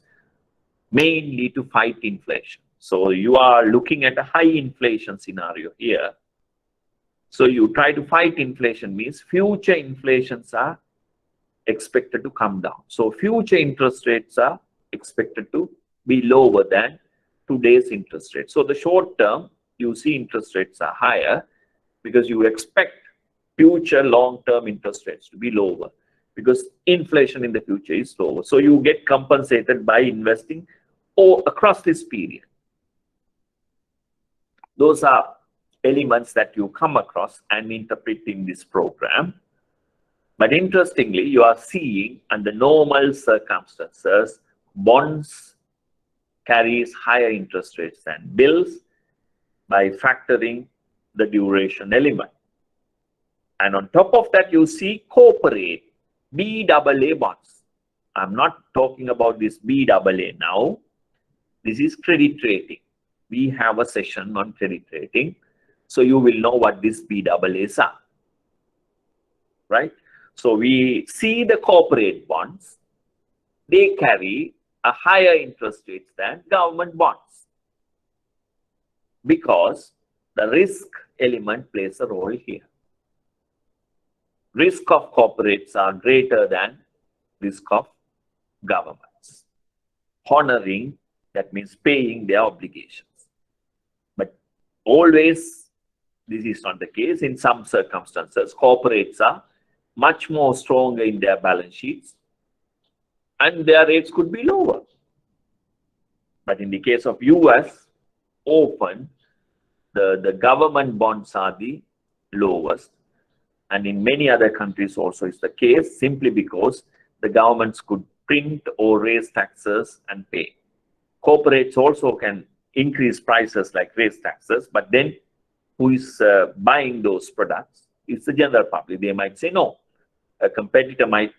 mainly to fight inflation. So you are looking at a high inflation scenario here. So you try to fight inflation means future inflations are expected to come down. So future interest rates are expected to be lower than today's interest rate. So the short term, you see interest rates are higher because you expect future long-term interest rates to be lower because inflation in the future is lower. So you get compensated by investing across this period. Those are elements that you come across and interpret in this program. But interestingly, you are seeing under normal circumstances, bonds carries higher interest rates than bills by factoring the duration element. And on top of that, you see corporate BAA bonds. I'm not talking about this BAA now. This is credit rating. We have a session on credit rating. So you will know what these BAAs are, right? So we see the corporate bonds. They carry a higher interest rate than government bonds because the risk element plays a role here. Risk of corporates are greater than risk of governments. Honoring, that means paying their obligations. But always, this is not the case. In some circumstances, corporates are much more stronger in their balance sheets and their rates could be lower. But in the case of US, often the government bonds are the lowest. And in many other countries also is the case simply because the governments could print or raise taxes and pay. Corporates also can increase prices like raise taxes, but then who is buying those products? It's the general public. They might say no. A competitor might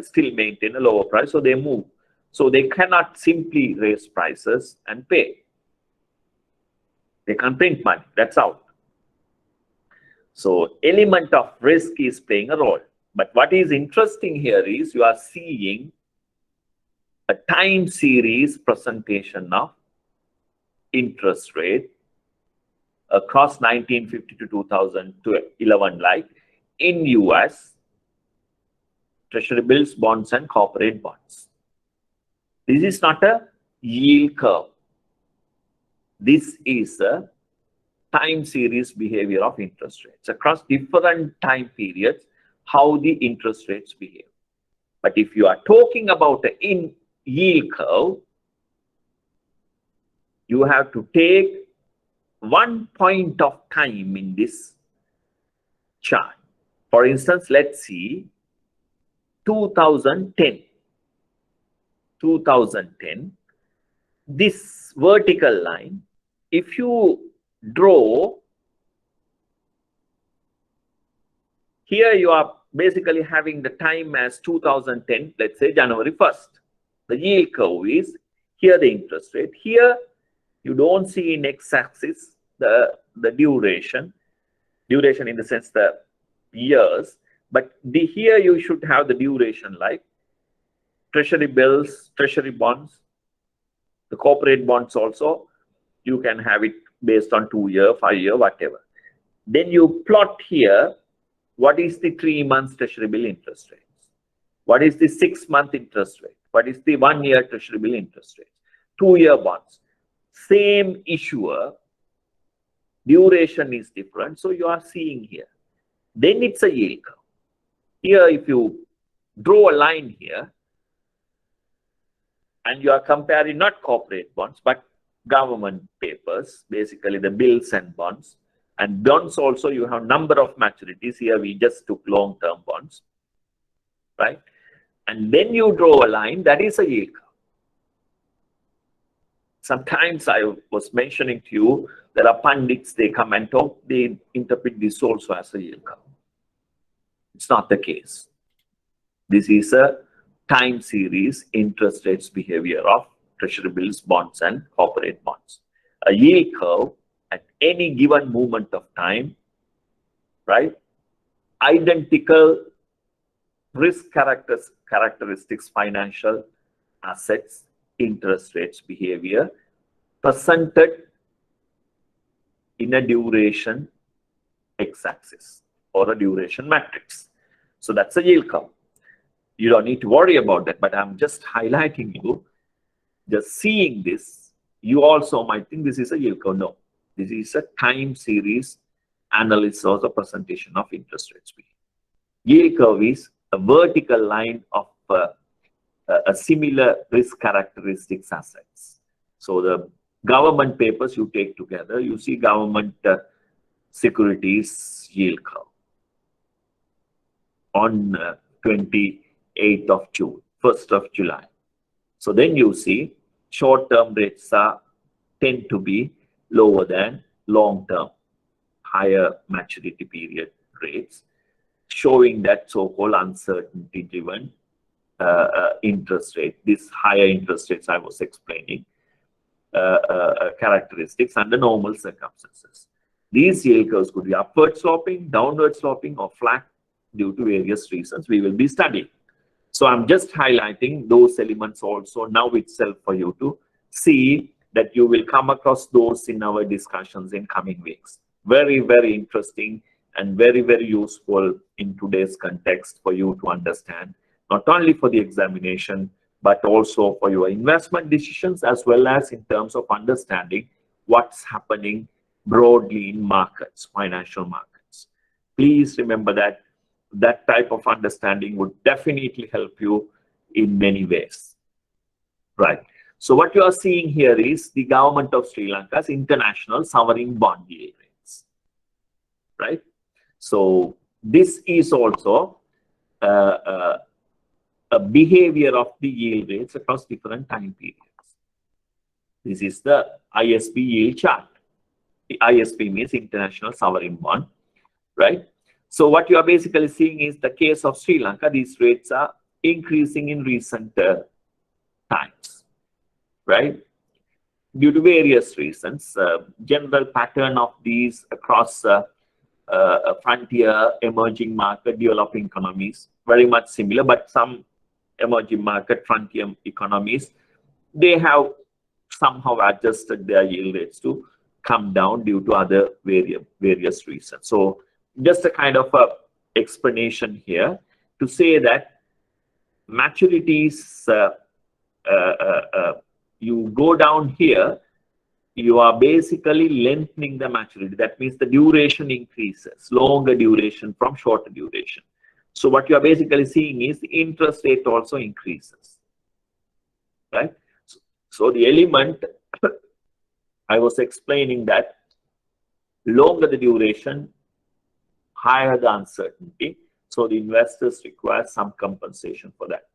still maintain a lower price, so they move. So they cannot simply raise prices and pay. They can't print money. That's out. So element of risk is playing a role. But what is interesting here is you are seeing a time series presentation of interest rate across 1950 to 2011, like in US, treasury bills, bonds, and corporate bonds. This is not a yield curve. This is a time series behavior of interest rates across different time periods, how the interest rates behave. But if you are talking about a yield curve, you have to take one point of time in this chart. For instance, let's see 2010. 2010, this vertical line, if you draw, here you are basically having the time as 2010, let's say January 1st. The yield curve is here the interest rate. Here you don't see in x-axis the duration in the sense the years, but here you should have the duration like treasury bills, treasury bonds, the corporate bonds also, you can have it based on 2 year, 5 year, whatever. Then you plot here what is the 3 months treasury bill interest rate? What is the 6-month interest rate? What is the 1-year treasury bill interest rate? 2-year bonds. Same issuer, duration is different. So you are seeing here. Then it's a yield curve. Here, if you draw a line here, and you are comparing not corporate bonds, but government papers, basically the bills and bonds. And bonds also, you have number of maturities. Here, we just took long-term bonds, right? And then you draw a line, that is a yield curve. Sometimes I was mentioning to you, there are pundits, they come and talk, they interpret this also as a yield curve. It's not the case. This is a time series interest rates behavior of treasury bills, bonds, and corporate bonds. A yield curve at any given moment of time, right? Identical risk characteristics, financial assets, interest rates behavior presented in a duration x-axis or a duration matrix. So that's a yield curve. You don't need to worry about that, but I'm just highlighting you. Just seeing this, you also might think this is a yield curve. No, this is a time series analysis or the presentation of interest rates. Yield curve is a vertical line of a similar risk characteristics assets. So the government papers you take together, you see government securities yield curve on 28th of June, 1st of July. So then you see short-term rates tend to be lower than long-term, higher maturity period rates, showing that so-called uncertainty-driven interest rate, this higher interest rates I was explaining, characteristics under normal circumstances. These yield curves could be upward sloping, downward sloping, or flat due to various reasons we will be studying. So I'm just highlighting those elements also now itself for you to see that you will come across those in our discussions in coming weeks. Very, very interesting and very, very useful in today's context for you to understand, not only for the examination, but also for your investment decisions, as well as in terms of understanding what's happening broadly in markets, financial markets. Please remember that that type of understanding would definitely help you in many ways. Right. So what you are seeing here is the government of Sri Lanka's international sovereign bond yield rates. Right. So this is also a behavior of the yield rates across different time periods. This is the ISB yield chart. The ISB means international sovereign bond, right? So what you are basically seeing is the case of Sri Lanka. These rates are increasing in recent times, right? Due to various reasons, general pattern of these across frontier, emerging market, developing economies, very much similar, but some emerging market, frontier economies, they have somehow adjusted their yield rates to come down due to other various reasons. So just a kind of a explanation here to say that maturities, you go down here, you are basically lengthening the maturity. That means the duration increases, longer duration from shorter duration. So what you are basically seeing is the interest rate also increases, right? So the element, I was explaining that longer the duration, higher the uncertainty. So the investors require some compensation for that.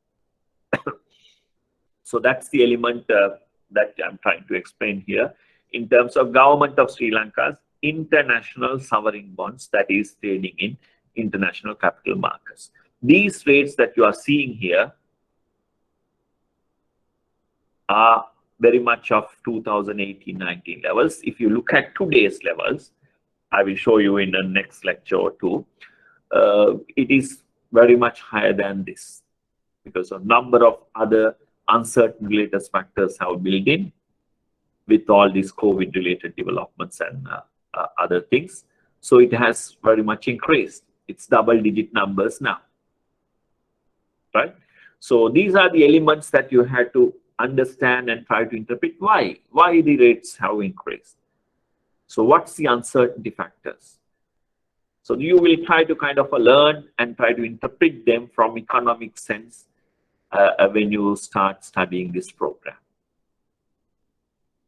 So that's the element that I'm trying to explain here in terms of government of Sri Lanka's international sovereign bonds that is trading in international capital markets. These rates that you are seeing here are very much of 2018-19 levels. If you look at today's levels, I will show you in the next lecture or two, it is very much higher than this because a number of other uncertain related factors have built in with all these COVID related developments and other things. So it has very much increased. It's double-digit numbers now, right? So these are the elements that you had to understand and try to interpret why the rates have increased. So what's the uncertainty factors? So you will try to kind of learn and try to interpret them from economic sense when you start studying this program.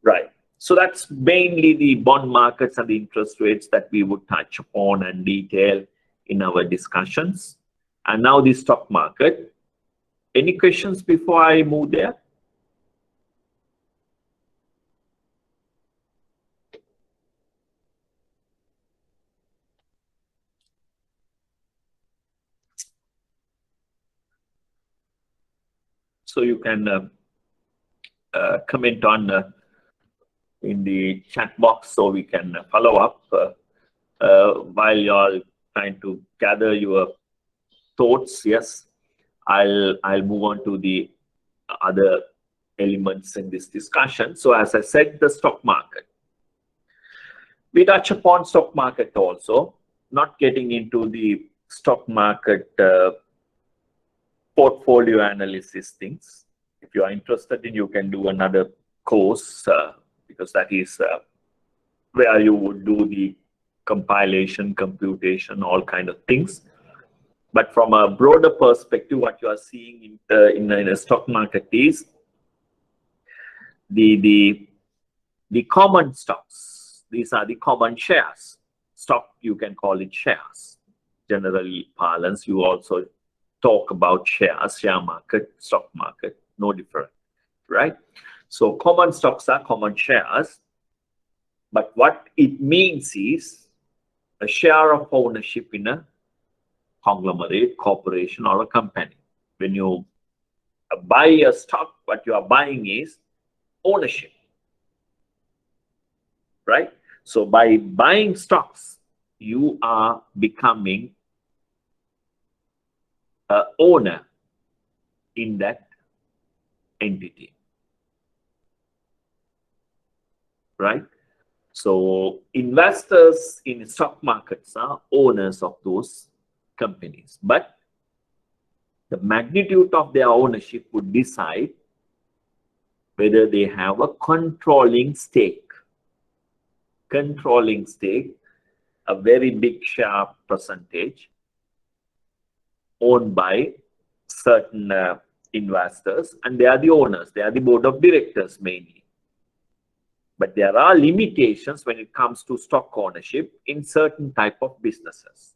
Right. So that's mainly the bond markets and the interest rates that we would touch upon and detail in our discussions. And now the stock market. Any questions before I move there? So you can comment on in the chat box so we can follow up while you're trying to gather your thoughts. Yes, I'll move on to the other elements in this discussion. So as I said, the stock market. We touch upon stock market also, not getting into the stock market portfolio analysis things. If you are interested in, you can do another course because that is where you would do the compilation, computation, all kind of things. But from a broader perspective, what you are seeing in a stock market is the common stocks. These are the common shares. Stock, you can call it shares. Generally parlance, you also talk about shares, share market, stock market, no different, right? So common stocks are common shares. But what it means is a share of ownership in a conglomerate, corporation, or a company. When you buy a stock, what you are buying is ownership, right? So by buying stocks, you are becoming an owner in that entity, right? So investors in stock markets are owners of those companies, but the magnitude of their ownership would decide whether they have a controlling stake. Controlling stake, a very big share percentage owned by certain investors, and they are the owners, they are the board of directors mainly. But there are limitations when it comes to stock ownership in certain type of businesses.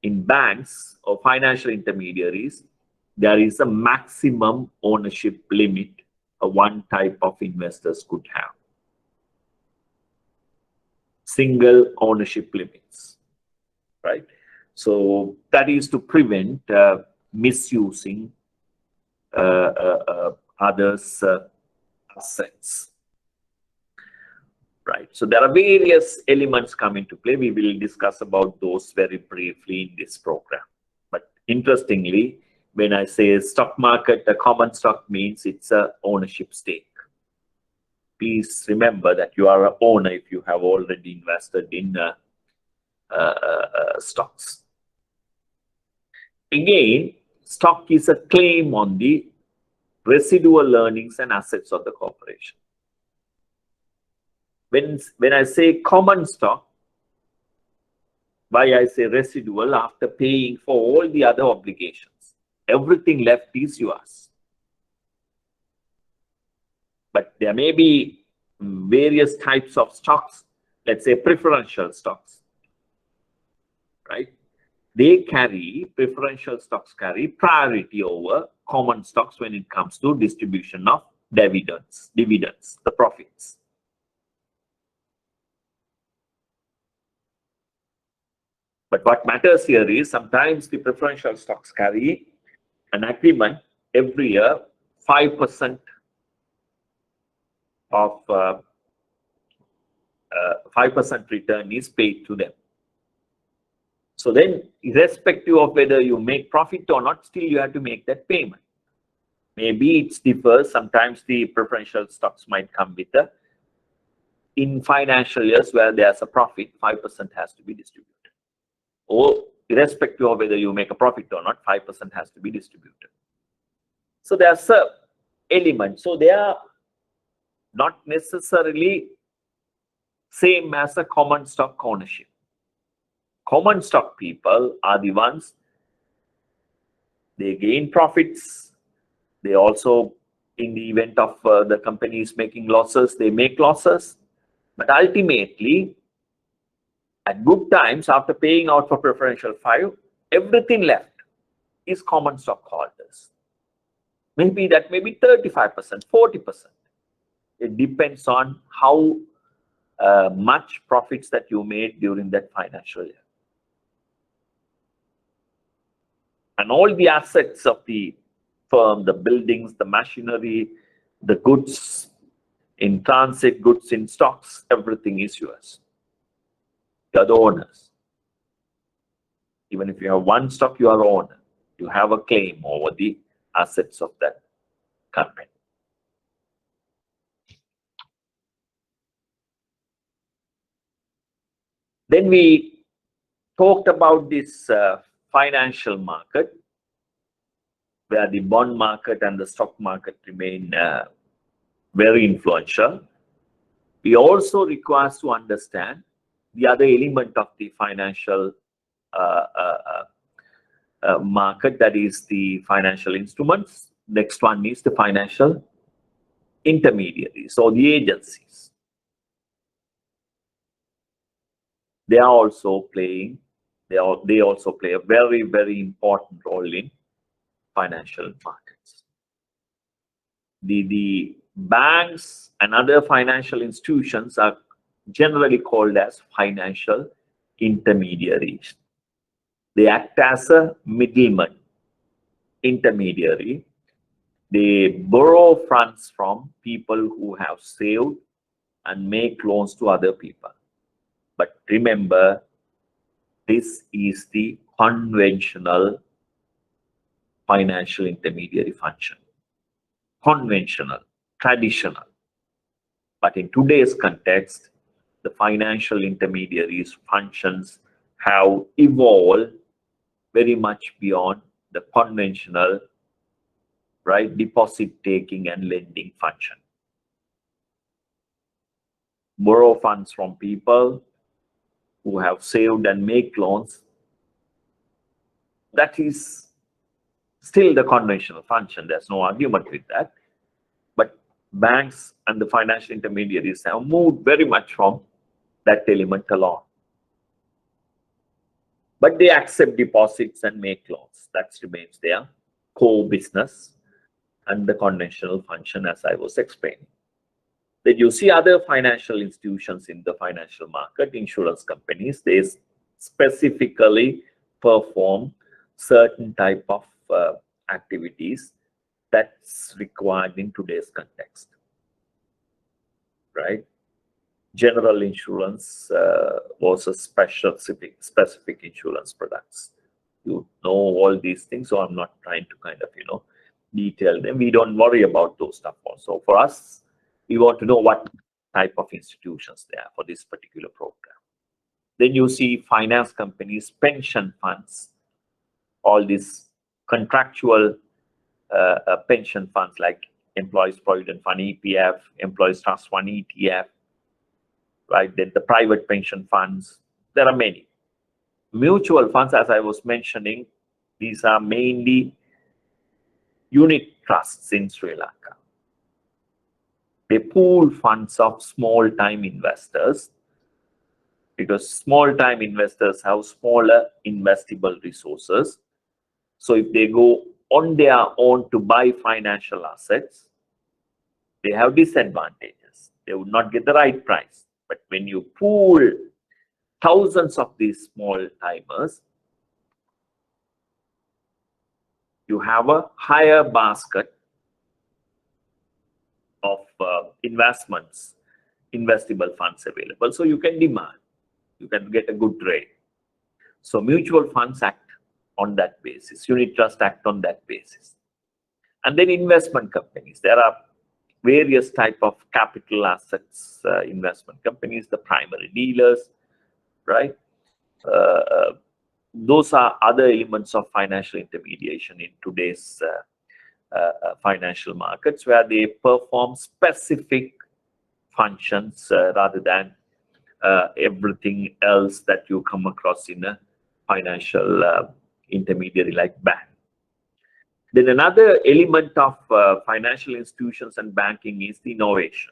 In banks or financial intermediaries, there is a maximum ownership limit one type of investors could have. Single ownership limits, right? So that is to prevent misusing others' assets. Right. So there are various elements come into play. We will discuss about those very briefly in this program. But interestingly, when I say stock market, a common stock means it's a ownership stake. Please remember that you are an owner if you have already invested in stocks. Again, stock is a claim on the residual earnings and assets of the corporation. When I say common stock, why I say residual, after paying for all the other obligations, everything left is yours. But there may be various types of stocks, let's say preferential stocks, right? Preferential stocks carry priority over common stocks when it comes to distribution of dividends, the profits. But what matters here is sometimes the preferential stocks carry an agreement every year, 5% of 5% return is paid to them. So then, irrespective of whether you make profit or not, still you have to make that payment. Maybe it differs. Sometimes the preferential stocks might come with in financial years where there's a profit, 5% has to be distributed. or irrespective of whether you make a profit or not, 5% has to be distributed. So there's a element. So they are not necessarily same as a common stock ownership. Common stock people are the ones, they gain profits. They also, in the event of the company is making losses, they make losses. But ultimately, at good times, after paying out for preferential 5, everything left is common stockholders. Maybe that may be 35%, 40%. It depends on how much profits that you made during that financial year. And all the assets of the firm, the buildings, the machinery, the goods in transit, goods in stocks, everything is yours. You are the owners. Even if you have one stock, you are the owner. You have a claim over the assets of that company. Then we talked about this financial market, where the bond market and the stock market remain very influential. We also require to understand the other element of the financial market, that is the financial instruments. Next one is the financial intermediaries or the agencies. They are also playing, they also play a very, very important role in financial markets. The banks and other financial institutions are generally called as financial intermediaries. They act as a middleman, intermediary. They borrow funds from people who have saved and make loans to other people. But remember, this is the conventional financial intermediary function. Conventional, traditional. But in today's context, the financial intermediaries' functions have evolved very much beyond the conventional, right, deposit taking and lending function. Borrow funds from people who have saved and make loans. That is still the conventional function. There's no argument with that. But banks and the financial intermediaries have moved very much from that element along. But they accept deposits and make loans. That remains their core business and the conventional function, as I was explaining. Then you see other financial institutions in the financial market, insurance companies. They specifically perform certain type of activities that's required in today's context, right? General insurance versus specific insurance products. You know all these things, so I'm not trying to kind of, detail them. We don't worry about those stuff also. For us, we want to know what type of institutions they are for this particular program. Then you see finance companies, pension funds, all these contractual pension funds like Employees Provident Fund, EPF, Employees Trust Fund, ETF, right? Then the private pension funds, there are many. Mutual funds, as I was mentioning, these are mainly unit trusts in Sri Lanka. They pool funds of small-time investors because small-time investors have smaller investable resources. So if they go on their own to buy financial assets, they have disadvantages. They would not get the right price. But when you pool thousands of these small-timers, you have a higher basket of investments, investable funds available. So you can demand, you can get a good rate. So mutual funds act on that basis. Unit trust act on that basis. And then investment companies. There are various type of capital assets investment companies, the primary dealers, right? those are other elements of financial intermediation in today's financial markets, where they perform specific functions rather than everything else that you come across in a financial intermediary like bank. Then another element of financial institutions and banking is the innovation.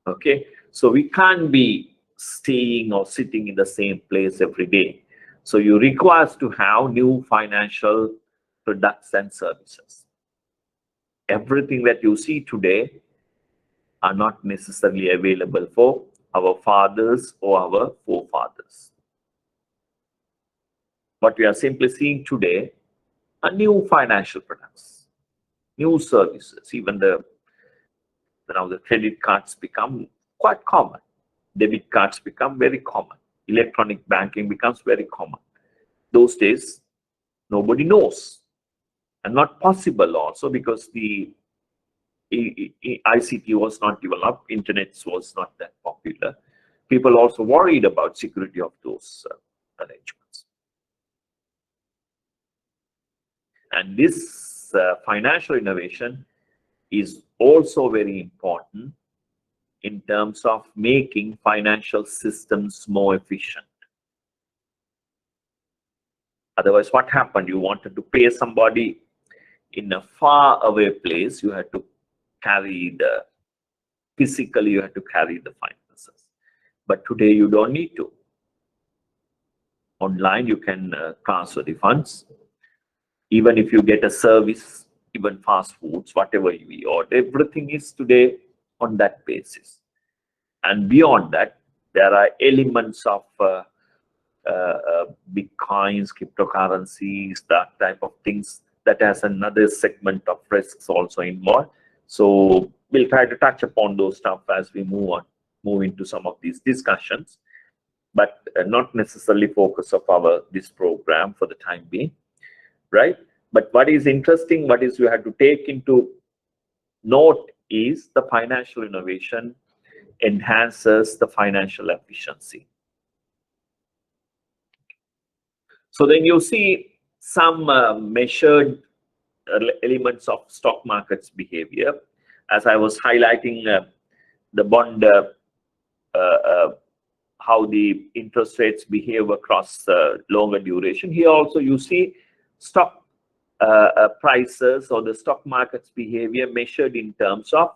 Okay, so we can't be staying or sitting in the same place every day. So you require to have new financial products and services. Everything that you see today are not necessarily available for our fathers or our forefathers. What we are simply seeing today are new financial products, new services. Even now the credit cards become quite common. Debit cards become very common. Electronic banking becomes very common. Those days, nobody knows, and not possible also, because the ICT was not developed, internet was not that popular. People also worried about security of those arrangements. And this financial innovation is also very important in terms of making financial systems more efficient. Otherwise, what happened? You wanted to pay somebody in a far away place, you had to carry physically you had to carry the finances. But today you don't need to. Online you can transfer the funds. Even if you get a service, even fast foods, whatever we order, everything is today on that basis. And beyond that, there are elements of bitcoins, cryptocurrencies, that type of things that has another segment of risks also involved. So we'll try to touch upon those stuff as we move into some of these discussions, but not necessarily focus of this program for the time being, right? But what is interesting, what is you have to take into note is the financial innovation enhances the financial efficiency. So then you see some measured elements of stock markets behavior. As I was highlighting the bond, how the interest rates behave across longer duration. Here also you see stock prices or the stock market's behavior measured in terms of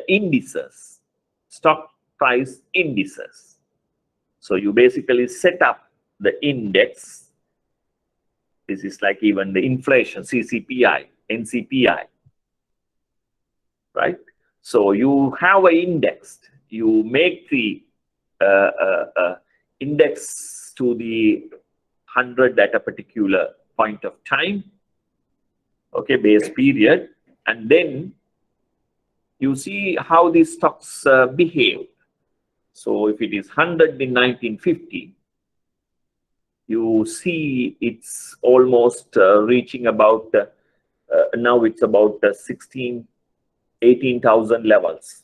indices, stock price indices. So you basically set up the index. This is like even the inflation, CCPI, NCPI, right? So you have an index. You make the index to the 100 at a particular point of time, okay, base period, and then you see how these stocks behave. So if it is 100 in 1950, you see it's almost reaching about, now it's about 18,000 levels,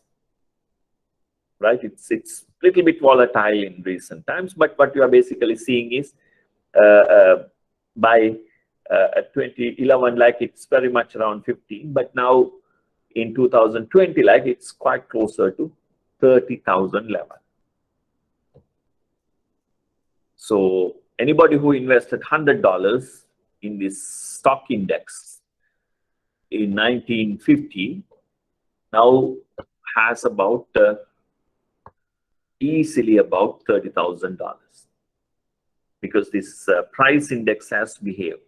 right? It's a little bit volatile in recent times, but what you are basically seeing is by 2011, like it's very much around 15, but now in 2020, like it's quite closer to 30,000 level. So anybody who invested $100 in this stock index in 1950 now has about easily about $30,000, because this price index has behaved.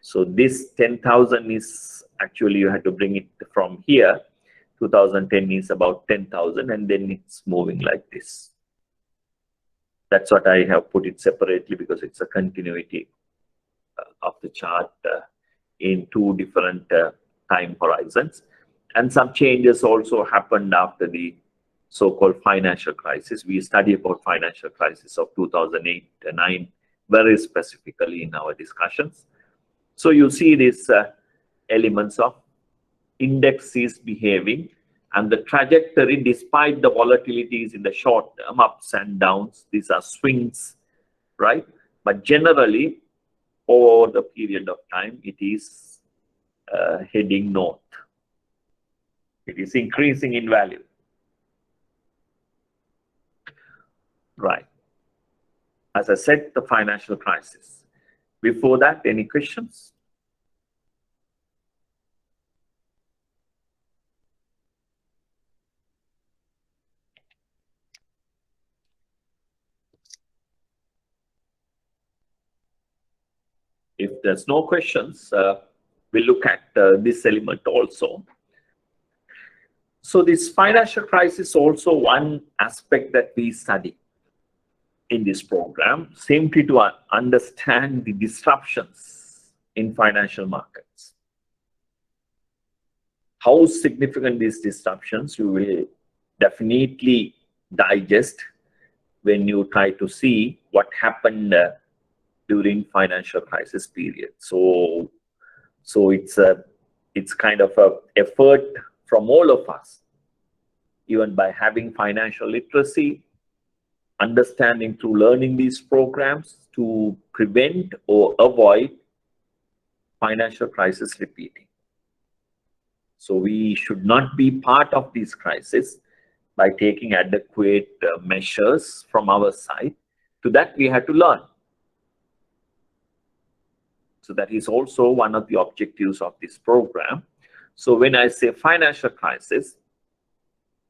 So this 10,000 is actually, you had to bring it from here. 2010 is about 10,000, and then it's moving like this. That's what I have put it separately, because it's a continuity of the chart in two different time horizons. And some changes also happened after the so-called financial crisis. We study about financial crisis of 2008-9 very specifically in our discussions. So you see these elements of index is behaving, and the trajectory, despite the volatilities in the short term, ups and downs, these are swings right? But generally, over the period of time, it is heading north. It is increasing in value. Right. As I said, the financial crisis. Before that, any questions? If there's no questions, we'll look at this element also. So this financial crisis also one aspect that we study in this program, simply to understand the disruptions in financial markets. How significant these disruptions you will definitely digest when you try to see what happened during financial crisis period. So it's kind of a effort from all of us, even by having financial literacy, understanding through learning these programs to prevent or avoid financial crisis repeating. So we should not be part of this crisis by taking adequate measures from our side. To that, we have to learn. So that is also one of the objectives of this program. So when I say financial crisis,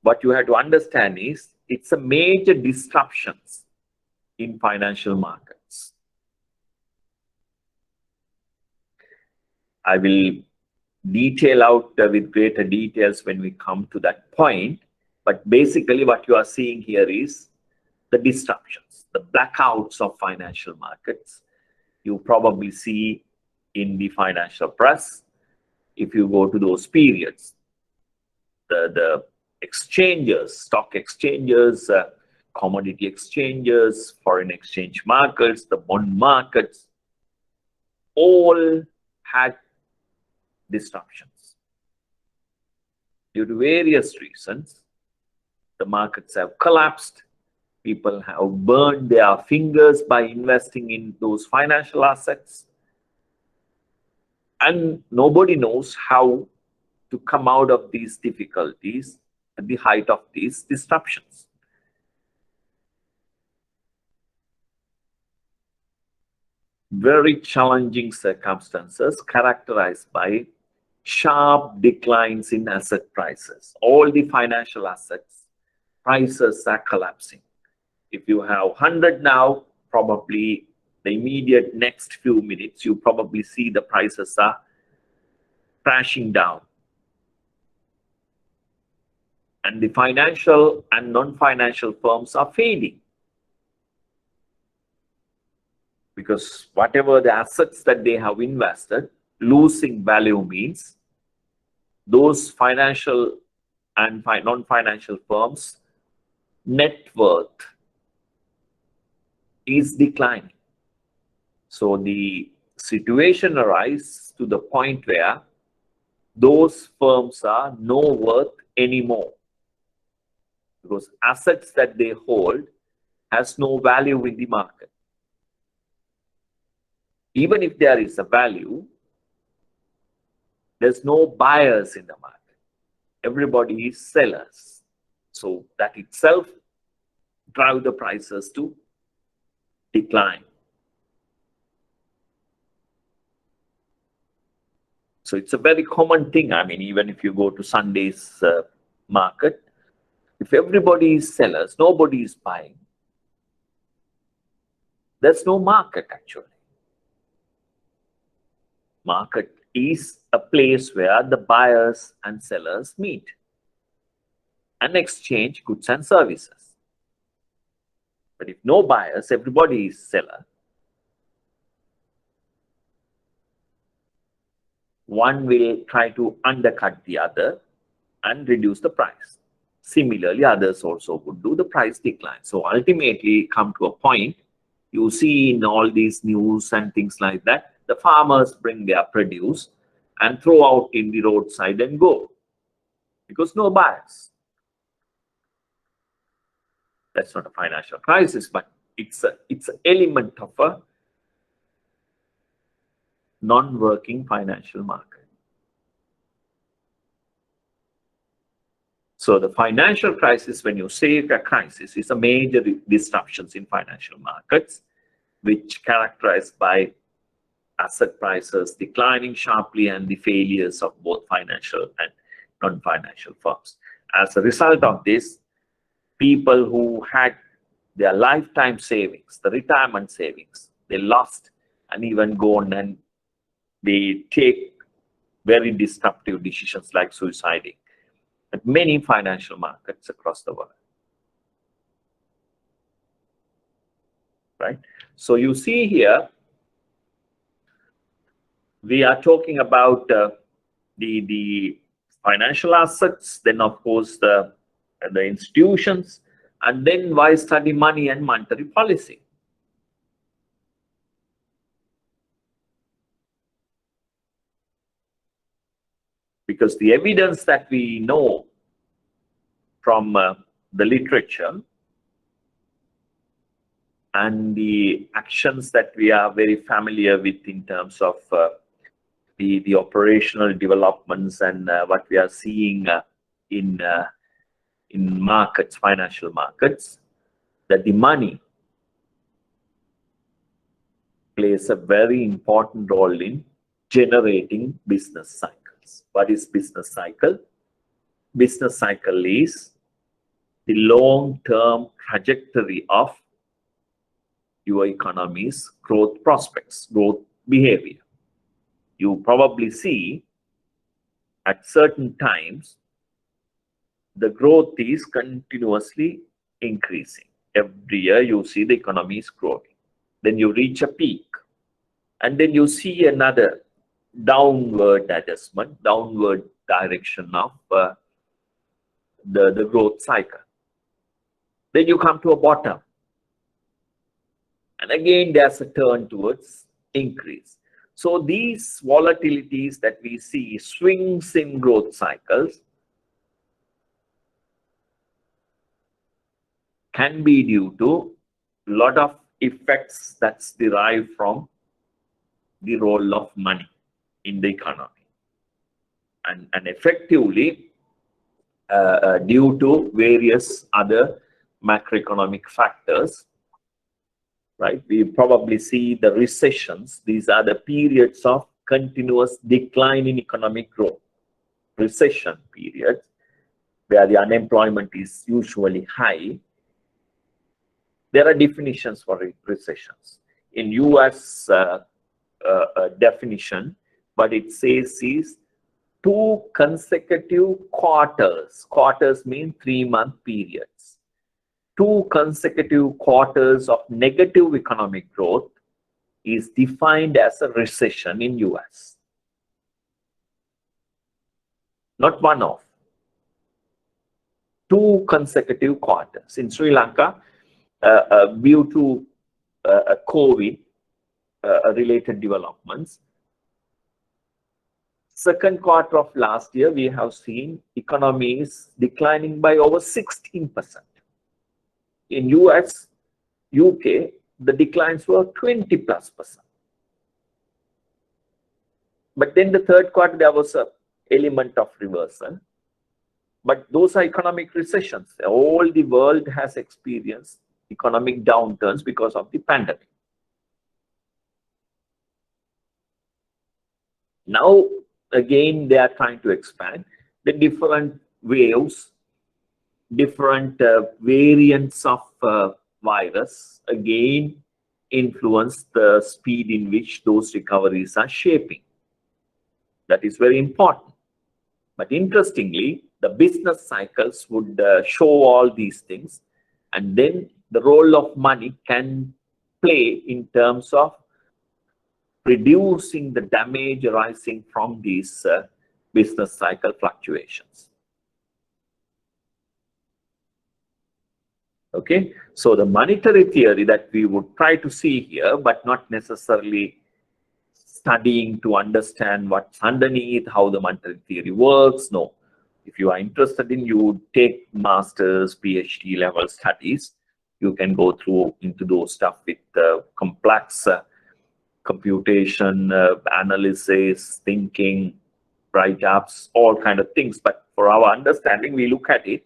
what you have to understand is it's a major disruptions in financial markets. I will detail out with greater details when we come to that point. But basically what you are seeing here is the disruptions, the blackouts of financial markets. You probably see in the financial press, if you go to those periods, the exchanges, stock exchanges, commodity exchanges, foreign exchange markets, the bond markets, all had disruptions. Due to various reasons, the markets have collapsed. People have burned their fingers by investing in those financial assets. And nobody knows how to come out of these difficulties at the height of these disruptions. Very challenging circumstances characterized by sharp declines in asset prices. All the financial assets prices are collapsing. If you have 100 now, probably the immediate next few minutes, you probably see the prices are crashing down. And the financial and non-financial firms are fading. Because whatever the assets that they have invested, losing value means those financial and non-financial firms' net worth is declining. So the situation arises to the point where those firms are no worth anymore, because assets that they hold has no value in the market. Even if there is a value, there's no buyers in the market. Everybody is sellers. So that itself drives the prices to decline. So it's a very common thing. I mean, even if you go to Sunday's market, if everybody is sellers, nobody is buying, there's no market actually. Market is a place where the buyers and sellers meet and exchange goods and services. But if no buyers, everybody is seller, one will try to undercut the other and reduce the price. Similarly, others also would do the price decline. So ultimately come to a point, you see in all these news and things like that, the farmers bring their produce and throw out in the roadside and go, because no buyers. That's not a financial crisis, but it's an element of a non-working financial market. So the financial crisis, when you say a crisis, is a major disruptions in financial markets, which characterized by asset prices declining sharply and the failures of both financial and non-financial firms. As a result of this, people who had their lifetime savings, the retirement savings, they lost and even gone, and they take very disruptive decisions like suiciding at many financial markets across the world. Right? So you see here, we are talking about the financial assets, then of course the institutions, and then why study money and monetary policy? Because the evidence that we know from the literature and the actions that we are very familiar with in terms of the operational developments and what we are seeing in markets, financial markets, that the money plays a very important role in generating business cycles. What is business cycle? Business cycle is the long-term trajectory of your economy's growth prospects, growth behavior. You probably see at certain times the growth is continuously increasing. Every year you see the economy is growing. Then you reach a peak, and then you see another downward adjustment, downward direction of the growth cycle. Then you come to a bottom, and again there's a turn towards increase. So these volatilities that we see, swings in growth cycles, can be due to a lot of effects that's derived from the role of money in the economy, and effectively due to various other macroeconomic factors. Right? We probably see the recessions. These are the periods of continuous decline in economic growth. Recession periods, where the unemployment is usually high. There are definitions for recessions. In US definition, what it says is 2 consecutive quarters. Quarters mean 3-month periods. 2 consecutive quarters of negative economic growth is defined as a recession in US. Not one off. 2 consecutive quarters. In Sri Lanka, due to COVID related developments, second quarter of last year, we have seen economies declining by over 16%. In US, UK, the declines were 20+%. But then the third quarter, there was an element of reversal. But those are economic recessions. All the world has experienced economic downturns because of the pandemic. Now, again, they are trying to expand. The different waves, different variants of virus, again, influence the speed in which those recoveries are shaping. That is very important. But interestingly, the business cycles would show all these things, and then the role of money can play in terms of reducing the damage arising from these business cycle fluctuations. Okay, so the monetary theory that we would try to see here, but not necessarily studying to understand what's underneath, how the monetary theory works. No, if you are interested in, you would take master's, PhD level studies You can go through into those stuff with complex computation, analysis, thinking, write-ups, all kind of things. But for our understanding, we look at it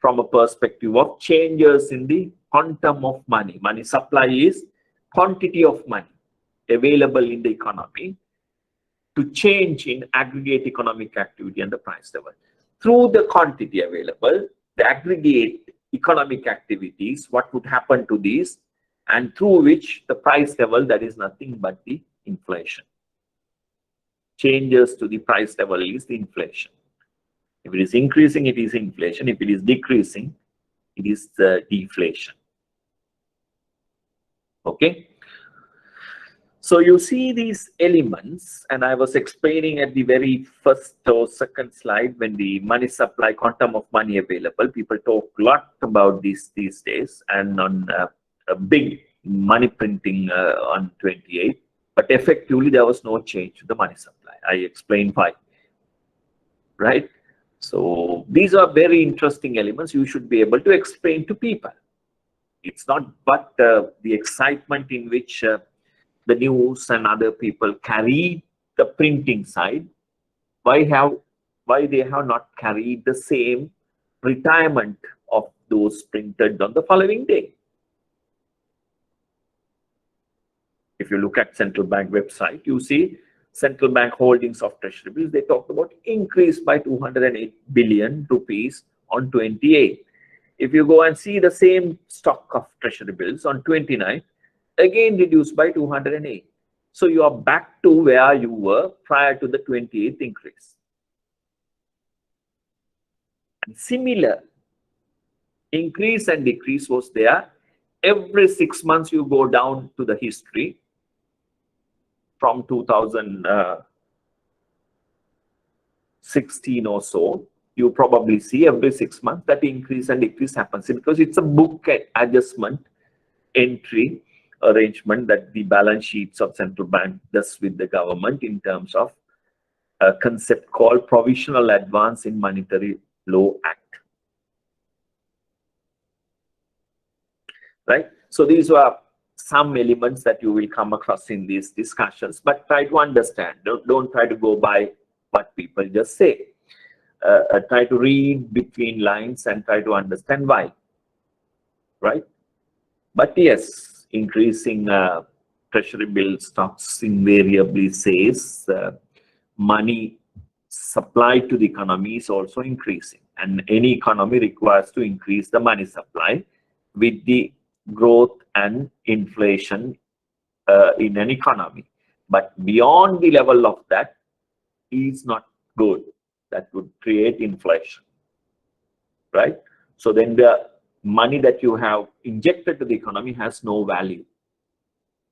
from a perspective of changes in the quantum of money. Money supply is quantity of money available in the economy to change in aggregate economic activity and the price level. Through the quantity available, the aggregate economic activities, what would happen to these, and through which the price level, that is nothing but the inflation. Changes to the price level is the inflation. If it is increasing, it is inflation. If it is decreasing, it is the deflation. Okay. So you see these elements, and I was explaining at the very first or second slide, when the money supply, quantum of money available, people talk a lot about this these days, and on a big money printing on 28, but effectively there was no change to the money supply. I explained why, right? So these are very interesting elements you should be able to explain to people. It's not but the excitement in which the news and other people carry the printing side. Why they have not carried the same retirement of those printed on the following day? If you look at central bank website, you see central bank holdings of treasury bills. They talked about increase by 208 billion rupees on 28. If you go and see the same stock of treasury bills on 29, again reduced by 208. So you are back to where you were prior to the 28th increase. And similar increase and decrease was there. Every 6 months you go down to the history from 2016 or so. You probably see every 6 months that increase and decrease happens, because it's a book adjustment entry arrangement that the balance sheets of central bank does with the government in terms of a concept called Provisional Advance in Monetary Law Act. Right? So these were some elements that you will come across in these discussions, but try to understand. Don't try to go by what people just say. Try to read between lines and try to understand why. Right? But yes, increasing treasury bill stocks invariably says money supply to the economy is also increasing, and any economy requires to increase the money supply with the growth and inflation in an economy. But beyond the level of that is not good. That would create inflation, right? So then the money that you have injected to the economy has no value,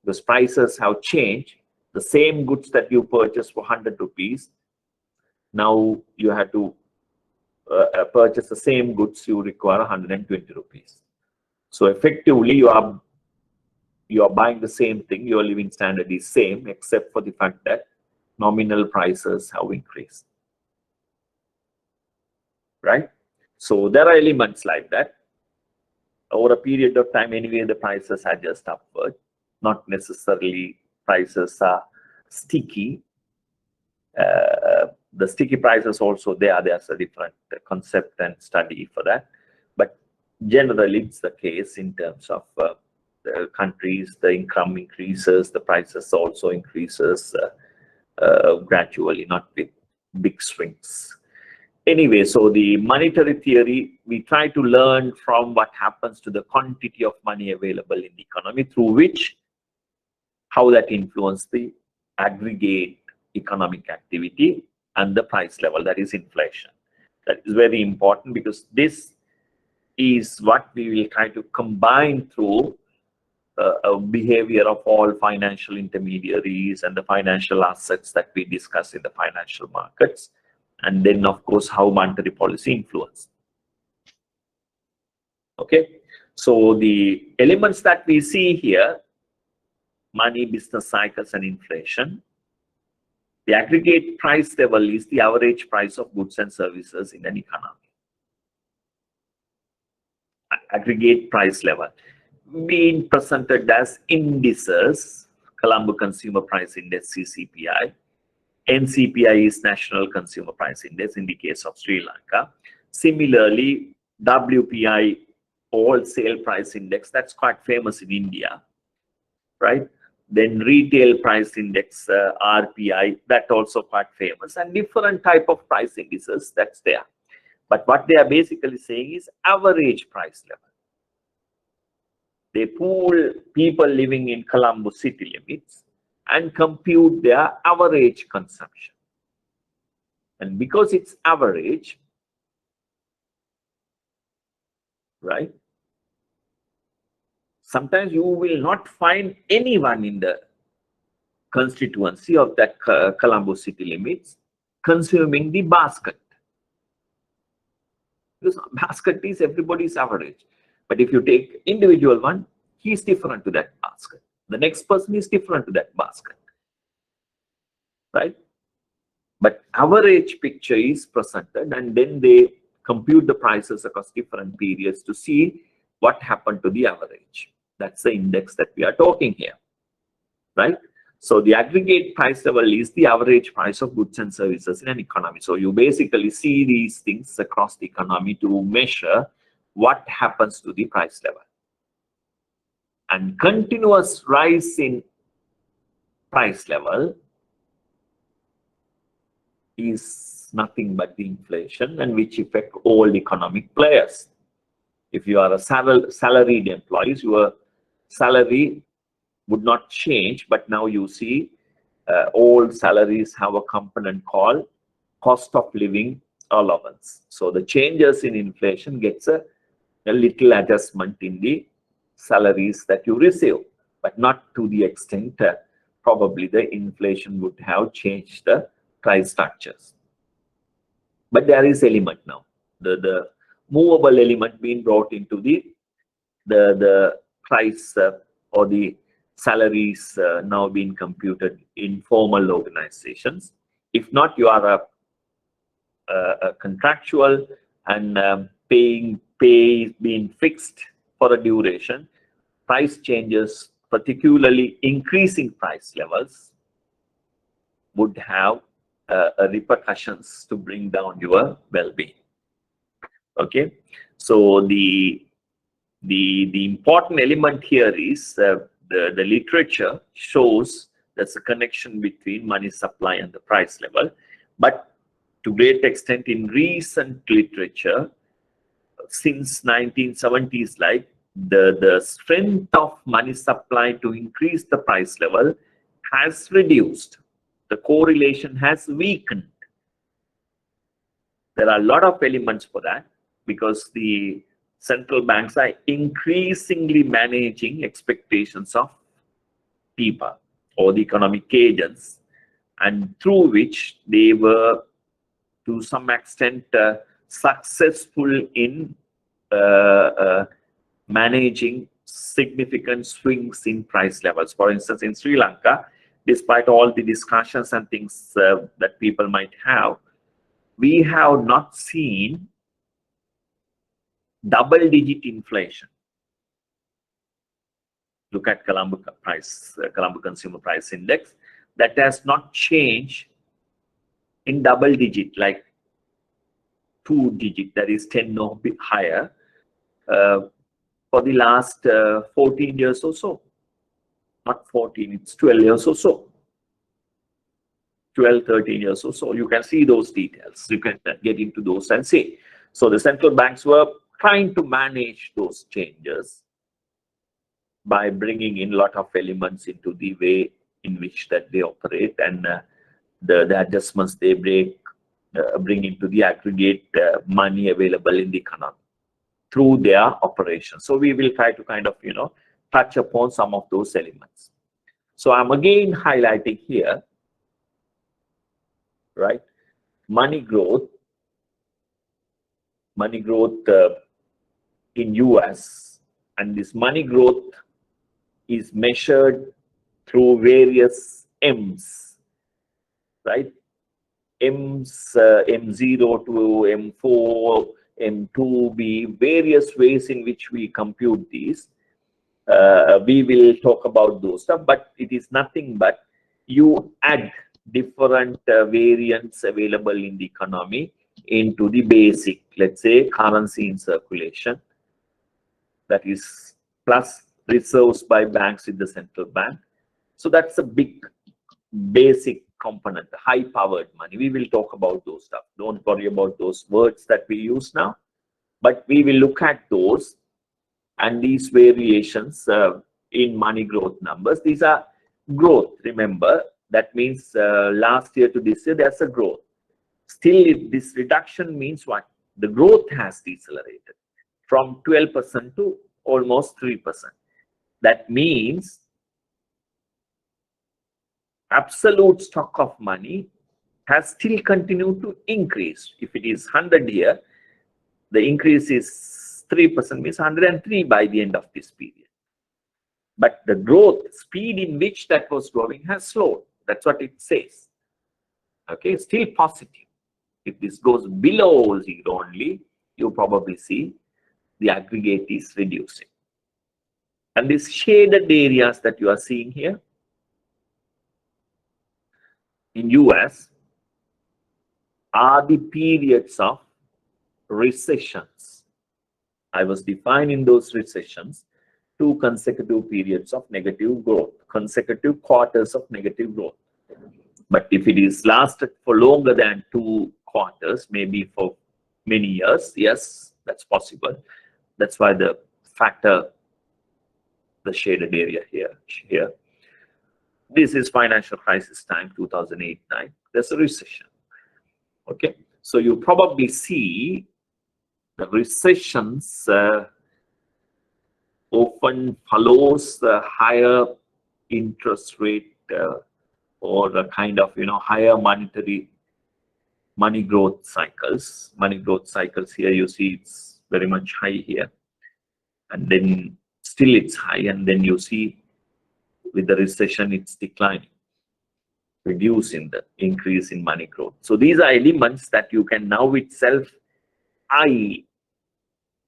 because prices have changed. The same goods that you purchased for 100 rupees, now you have to purchase the same goods, you require 120 rupees. So effectively you are buying the same thing, your living standard is same, except for the fact that nominal prices have increased, right? So there are elements like that. Over a period of time, anyway, the prices adjust upward. Not necessarily prices are sticky. The sticky prices also, there's a different concept and study for that. But generally, it's the case in terms of the countries, the income increases, the prices also increases gradually, not with big swings. Anyway, so the monetary theory, we try to learn from what happens to the quantity of money available in the economy, through which, how that influences the aggregate economic activity and the price level, that is inflation. That is very important, because this is what we will try to combine through a behavior of all financial intermediaries and the financial assets that we discuss in the financial markets. And then, of course, how monetary policy influences. Okay, so the elements that we see here: money, business cycles, and inflation. The aggregate price level is the average price of goods and services in an economy. aggregate price level, being presented as indices. Colombo Consumer Price Index, CCPI. NCPI is National Consumer Price Index in the case of Sri Lanka. Similarly, WPI, Wholesale Price Index, that's quite famous in India, right? Then Retail Price Index, RPI, that also quite famous, and different type of price indices that's there. But what they are basically saying is average price level. They pool people living in Colombo city limits and compute their average consumption. And because it's average, right? Sometimes you will not find anyone in the constituency of that Colombo city limits consuming the basket. Because basket is everybody's average. But if you take individual one, he is different to that basket. The next person is different to that basket, right? But average picture is presented, and then they compute the prices across different periods to see what happened to the average. That's the index that we are talking here, right? So the aggregate price level is the average price of goods and services in an economy. So you basically see these things across the economy to measure what happens to the price level. And continuous rise in price level is nothing but the inflation, and which affect all economic players. If you are a salaried employee, your salary would not change, but now you see all salaries have a component called cost of living allowance. So the changes in inflation gets a little adjustment in the salaries that you receive, but not to the extent probably the inflation would have changed the price structures. But there is element now, the movable element being brought into the price or the salaries now being computed in formal organizations. If not, you are a contractual and pay being fixed for a duration. Price changes, particularly increasing price levels, would have repercussions to bring down your well-being. Okay, so the important element here is the literature shows there's a connection between money supply and the price level, but to great extent in recent literature since 1970s, like the strength of money supply to increase the price level has reduced. The correlation has weakened. There are a lot of elements for that, because the central banks are increasingly managing expectations of people or the economic agents, and through which they were to some extent successful in managing significant swings in price levels. For instance, in Sri Lanka, despite all the discussions and things that people might have, we have not seen double-digit inflation. Look at Colombo Consumer Price Index. That has not changed in double-digit, like 2-digit, that is 10 or bit higher, for the last 14 years or so. Not 14, it's 12 years or so. 12, 13 years or so. You can see those details. You can get into those and see. So the central banks were trying to manage those changes by bringing in a lot of elements into the way in which that they operate, and the adjustments they bring into the aggregate money available in the economy through their operations. So we will try to kind of, touch upon some of those elements. So I'm again highlighting here, right? Money growth in US, and this money growth is measured through various M's, right? M's, M0 to M4, M2B, various ways in which we compute these. We will talk about those stuff, but it is nothing but you add different variants available in the economy into the basic, let's say, currency in circulation, that is plus reserves by banks with the central bank. So that's a big basic component, high powered money. We will talk about those stuff. Don't worry about those words that we use now, but we will look at those and these variations in money growth numbers. These are growth, remember. That means last year to this year, there's a growth. Still, this reduction means what? The growth has decelerated from 12% to almost 3%. That means absolute stock of money has still continued to increase. If it is 100 here, the increase is 3%, means 103 by the end of this period. But the growth speed in which that was growing has slowed. That's what it says. Okay, still positive. If this goes below zero only, you probably see the aggregate is reducing. And these shaded areas that you are seeing here in US are the periods of recessions. I was defining those recessions, 2 consecutive periods of negative growth, consecutive quarters of negative growth. But if it is lasted for longer than 2 quarters, maybe for many years, yes, that's possible. That's why the factor, the shaded area here. This is financial crisis time, 2008-9. There's a recession. Okay, so you probably see the recessions often follows the higher interest rate or the kind of higher money growth cycles. Money growth cycles here, you see it's very much high here, and then still it's high, and then you see with the recession it's declining, reducing the increase in money growth. So these are elements that you can now itself eye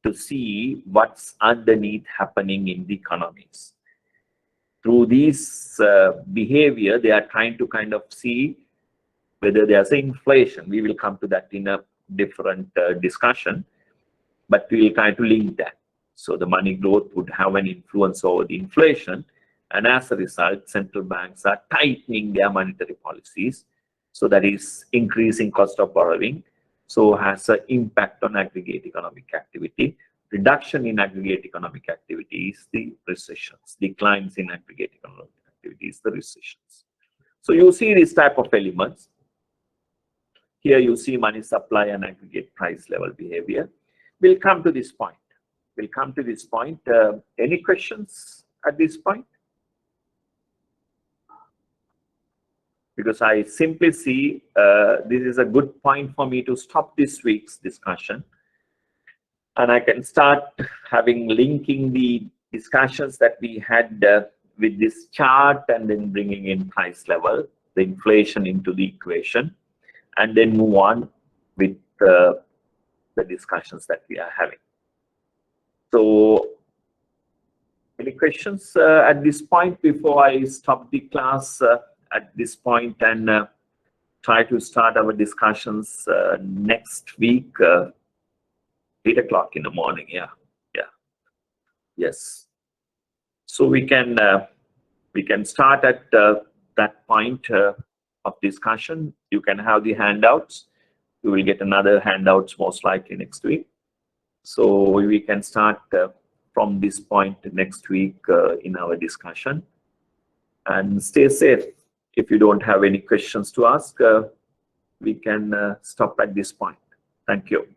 to see what's underneath happening in the economies. Through these behavior, they are trying to kind of see whether there's inflation. We will come to that in a different discussion, but we will try to link that. So the money growth would have an influence over the inflation, and as a result, central banks are tightening their monetary policies. So that is increasing cost of borrowing. So has an impact on aggregate economic activity. Reduction in aggregate economic activity is the recessions. Declines in aggregate economic activity is the recessions. So you see this type of elements. Here you see money supply and aggregate price level behavior. We'll come to this point. We'll come to this point. Any questions at this point? Because I simply see this is a good point for me to stop this week's discussion, and I can start linking the discussions that we had with this chart, and then bringing in price level, the inflation into the equation, and then move on with the discussions that we are having. So any questions at this point before I stop the class at this point and try to start our discussions next week, 8 o'clock in the morning? Yes. So we can start at that point of discussion. You can have the handouts. We will get another handouts most likely next week. So we can start from this point next week in our discussion. And stay safe. If you don't have any questions to ask, we can stop at this point. Thank you.